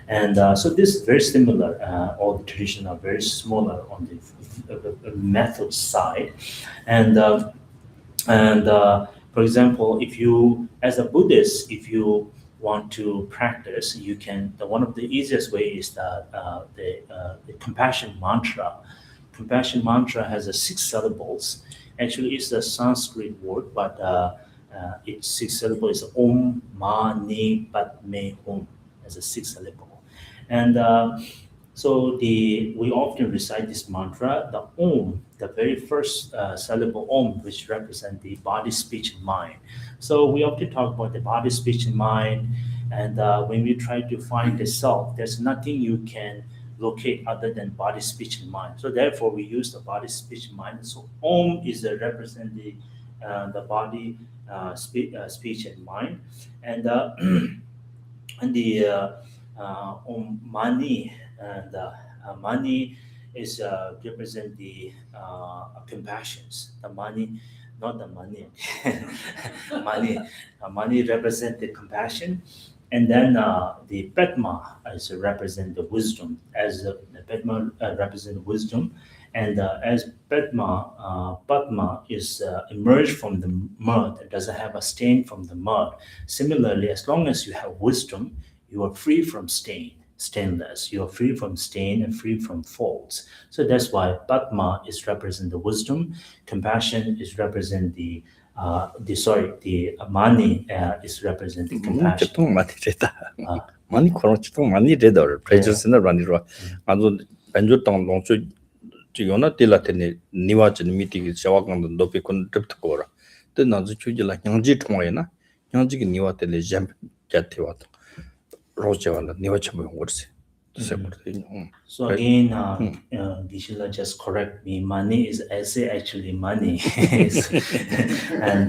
[SPEAKER 1] And so this is very similar. All the traditions are very similar on the method side, and for example, if you, as a Buddhist, if you want to practice, you can. One of the easiest way is the compassion mantra. Compassion mantra has 6 syllables. Actually, it's a Sanskrit word, but its 6 syllables is Om Mani Padme Hum as a 6 syllable. And so we often recite this mantra, the Om, the very first syllable Om, which represent the body, speech, and mind. So we often talk about the body, speech, and mind. And when we try to find the self, there's nothing you can locate other than body, speech, and mind. So therefore, we use the body, speech, and mind. So Om is represent the body, speech, and mind, and and the Om Mani, and Mani is represent the compassions. The money, not the money. Money represent the compassion. And then the Padma is represent the wisdom, as the Padma represent wisdom, and as Padma is emerged from the mud, it doesn't have a stain from the mud. Similarly, as long as you have wisdom, you are free from stainless. You are free from stain and free from faults. So that's why Padma is represent the wisdom, compassion is represent the Mani is representing compassion.
[SPEAKER 2] 좀 많이 되다. 많이 그런 좀 많이 되더라. 프레저스는 라니로 아주 반주당 농주 지요나 딜라테니 니와진 미티기 샤와강도 높이 건 듭거라. 또 나주 주질라 양지 통화에나 양지기 니와텔레 잼 잣티와 로제와라 니와참 용거지.
[SPEAKER 1] So again, Gisela just correct me. Money is actually money, and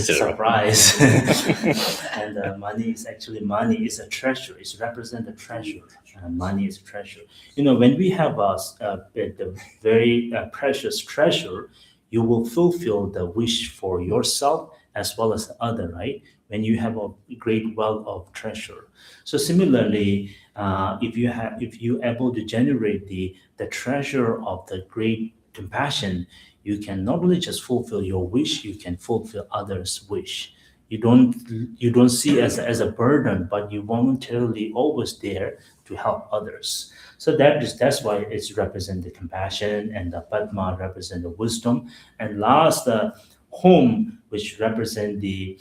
[SPEAKER 1] surprise. And money is actually money. It's a treasure. It's represent the treasure. Money is treasure. You know, when we have the very precious treasure, you will fulfill the wish for yourself as well as the other, right? When you have a great wealth of treasure. So similarly, if you able to generate the treasure of the great compassion, you can not only just fulfill your wish, you can fulfill others' wish. you don't see as a burden, but you voluntarily always there to help others. So that's why it's represent the compassion, and the Padma represent the wisdom, and last the home, which represent the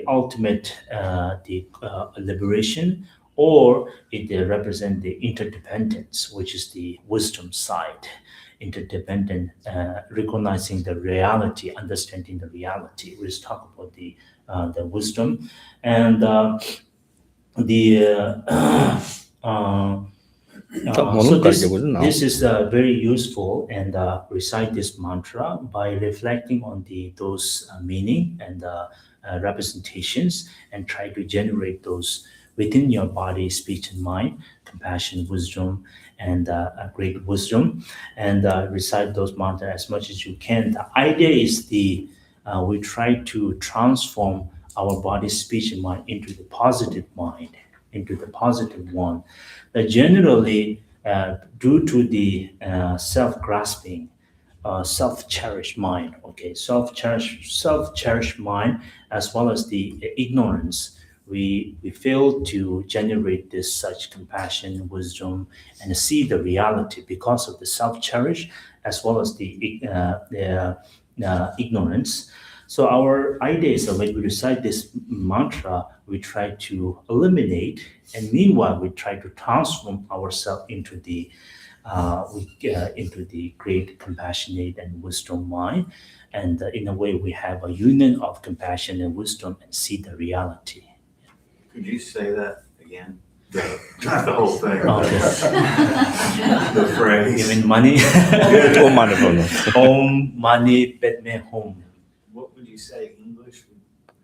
[SPEAKER 1] ultimate liberation, or it represent the interdependence, which is the wisdom side. Interdependent, recognizing the reality, understanding the reality. We just talk about the wisdom, and so this is very useful, and recite this mantra by reflecting on those meaning and representations, and try to generate those within your body, speech, and mind, compassion, wisdom, and a great wisdom, and recite those mantras as much as you can. The idea is we try to transform our body, speech, and mind into the positive mind, into the positive one. Generally, due to the self-grasping, self-cherished mind, okay, self-cherished mind, as well as the ignorance, we fail to generate this such compassion, wisdom, and see the reality because of the self-cherish as well as the ignorance. So our idea is that when we recite this mantra, we try to eliminate, and meanwhile we try to transform ourselves into the great compassionate and wisdom mind, and in a way we have a union of compassion and wisdom and see the reality.
[SPEAKER 5] Could you say that again? Not the whole thing.
[SPEAKER 1] Okay.
[SPEAKER 5] The phrase.
[SPEAKER 1] You mean money?
[SPEAKER 2] Om Mani Padme.
[SPEAKER 1] Om Mani Padme Hum.
[SPEAKER 5] What would you say English would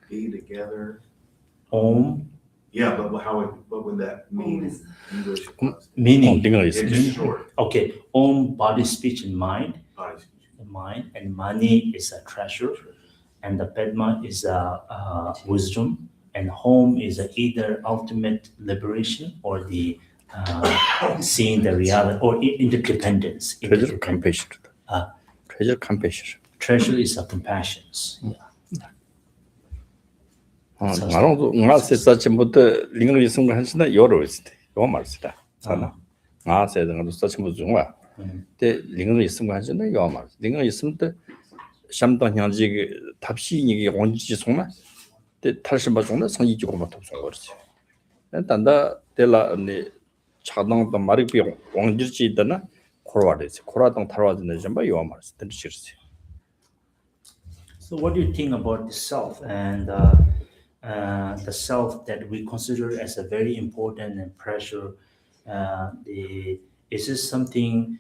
[SPEAKER 5] be together?
[SPEAKER 1] Om.
[SPEAKER 5] Yeah, but what would that mean in English?
[SPEAKER 1] Meaning.
[SPEAKER 5] It's just short.
[SPEAKER 1] Okay. Om, body, speech, and mind.
[SPEAKER 5] Body, speech.
[SPEAKER 1] Mind, and Mani is a treasure, and the Padma is a wisdom, and Home is either ultimate liberation or the seeing the reality or interdependence.
[SPEAKER 2] Treasure compassion. Treasure compassion.
[SPEAKER 1] Treasure is a compassion.
[SPEAKER 2] 나도 나세 전부터 링을 있은 거 한시나 여러 있을 때 요 말이다. sana 나세 등도 사치부 중과 때 링을 있은 거 한시나 요 말. 링을 있으면 때 샴당 향지 답시 이게 원지 정말 때 탈시 맞으면 성이 조금만 더 송 거지. 단다 될라네 차당도 말이 비 원지지 있다나 코라와르지. 코라당 탈와지는 좀 봐요 말. 뜻이지.
[SPEAKER 1] So what do you think about the self and the self that we consider as a very important and precious? Is this something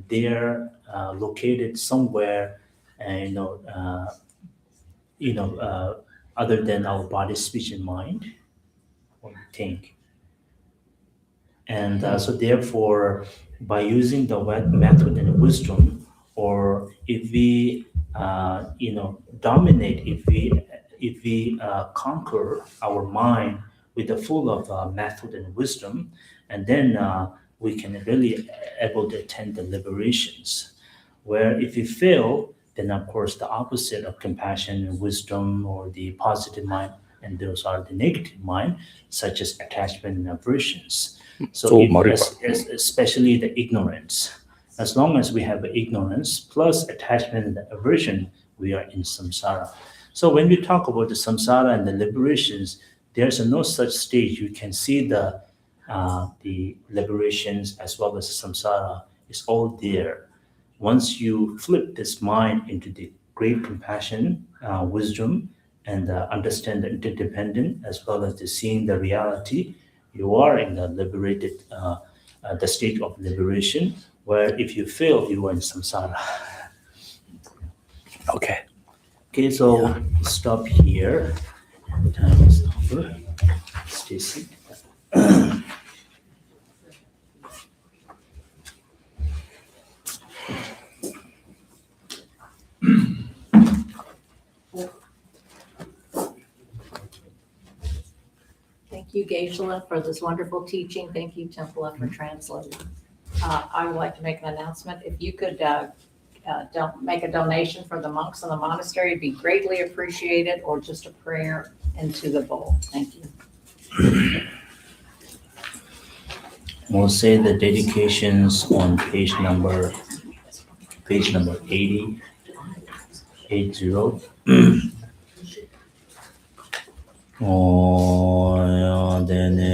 [SPEAKER 1] there located somewhere, other than our body, speech, and mind? What do you think? And so therefore, by using the method and wisdom, or if we dominate, if we conquer our mind with the full of method and wisdom, and then we can really able to attain the liberations. Where if we fail, then of course the opposite of compassion and wisdom, or the positive mind, and those are the negative mind, such as attachment and aversions. So especially the ignorance. As long as we have ignorance plus attachment and aversion, we are in samsara. So when we talk about the samsara and the liberations, there's no such stage. You can see the liberations as well as the samsara is all there. Once you flip this mind into the great compassion, wisdom, and understand the interdependent as well as the seeing the reality, you are in the liberated, the state of liberation, where if you fail, you are in samsara.
[SPEAKER 2] Okay.
[SPEAKER 1] Okay, so stop here. And time is over. Stay seated.
[SPEAKER 6] Thank you, Geshe, for this wonderful teaching. Thank you, Templa, for translating. I would like to make an announcement. If you could don't make a donation for the monks in the monastery, it'd be greatly appreciated, or just a prayer into the bowl. Thank you.
[SPEAKER 1] We'll say the dedications on page number 80. 80. Oh, dene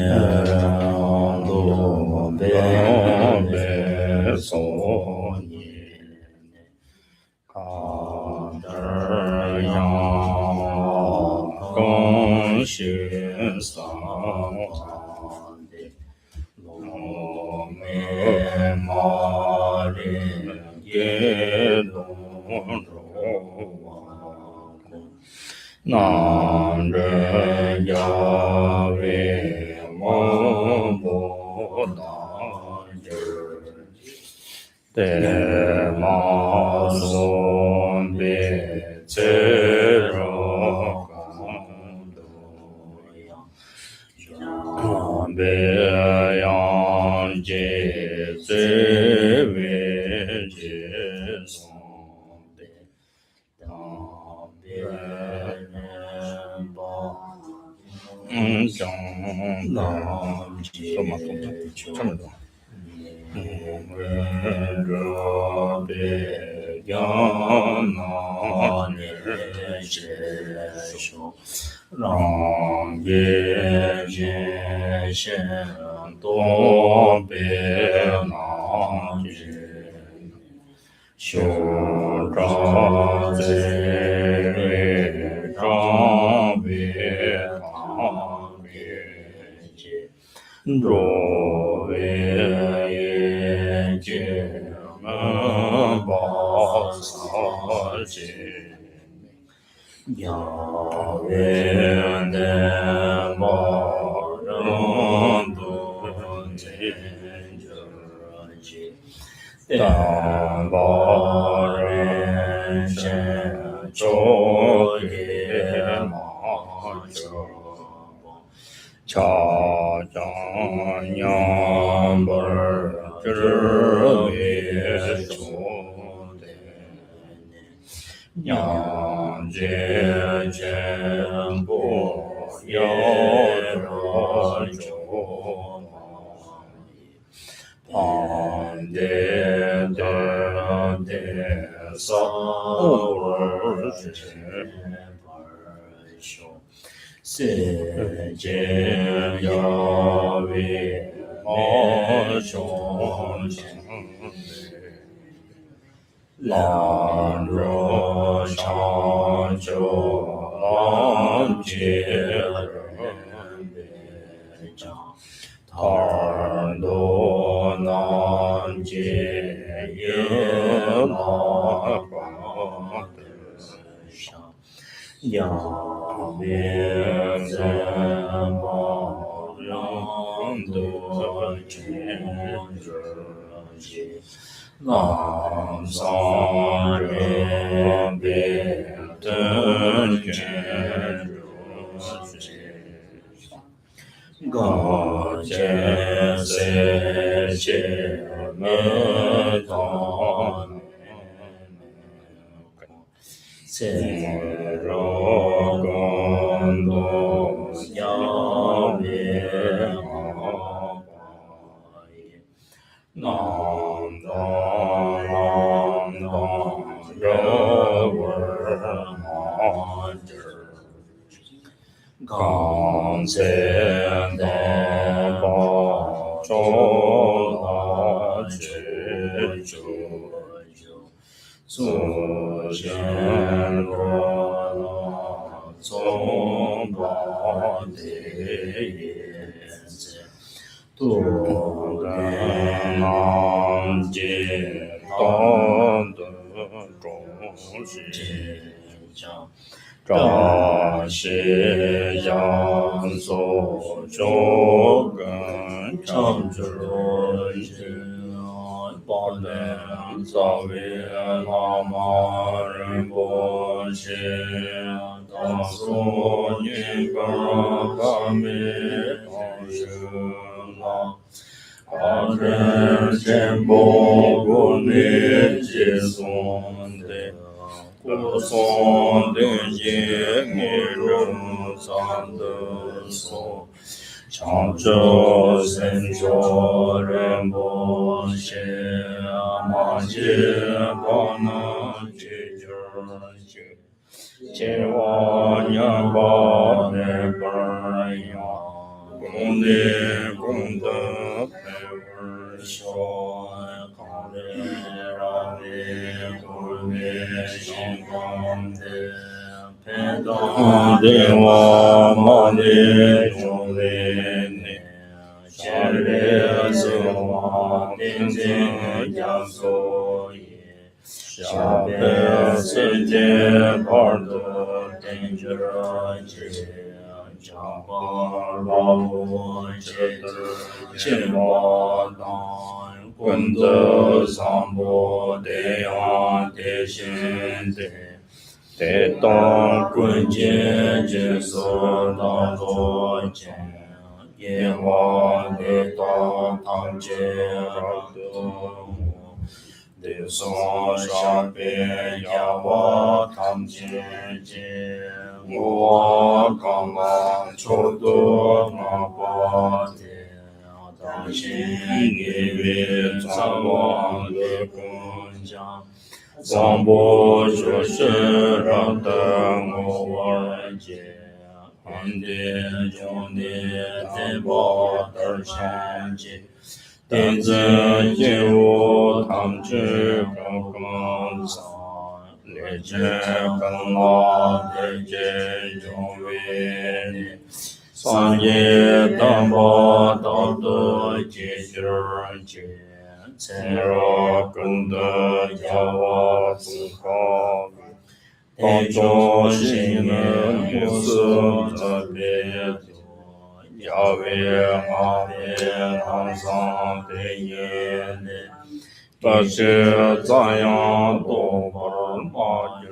[SPEAKER 1] rando be so ni ka ya gong shi sa de lo me ma re ge don ro Nam re ya ve mo bo na je de ma son be che ro kan do ya be yang je ze ve je son be da be do ve je ma ba sa je ya ve de ma ran do je je da ba re je cho ge ma cho cha cha nyam bar zhe ve chou de nyam jie chen bo yao ra chou pan de de sa wu zhe bar xiu se jie ya wei ma xiong sheng lan ro shang jiu lan jie ren bei jiang tar do nan jie ye ma ba de shang yang边人报人的天日浪上人边等天日高见世界门当se ro gong do ya ve ma pa ye nam dang ro wer ma gang se de ba zhou la zhi zhu祖先罗那宗宝的叶子，杜根南街当的中是家，扎西阳所周根长之罗是。巴能萨维拉玛仁波切，达索尼格卡米唐什拉，
[SPEAKER 2] Karen Chenpo Goni Jisonde Kusonde Ngiru Sande So Chancho Sencho Rembo She Amaji Bana Chijurji Chewa Nyamba Nebarya Kundi Kunda Pever Shoy Kare Rami Kurve Shinkande Peda Dewa Mani Jolene Chere Sewa Tenze Yaso Ye Shabe Sete Pardo Danger Jamba Rabu Chetar Chimba Dan Kunza Sambo Deya Deshente Te Tong Kunje Jesu Da Zo Chen Yewa De Tong Tam Che Rado De Son Shape Yawa Tam Che Je Wa Kama Chodo Ma Pa Te Da Shin Give Tsawang Le Kunjang Sambo Shoshe Rata Ngowar Je Ande Jone Tembo Darshan Je Tenze Jewo Tamche Kakang San Leje Kangma Leje Jongwe Sanye Tamba Tata Jejur Je Tsera Kunda Yawa Sukha Tancho Shine Musu Zabe Yahweh Mabe Hansan Peyene Tache Zayan Dobar Ma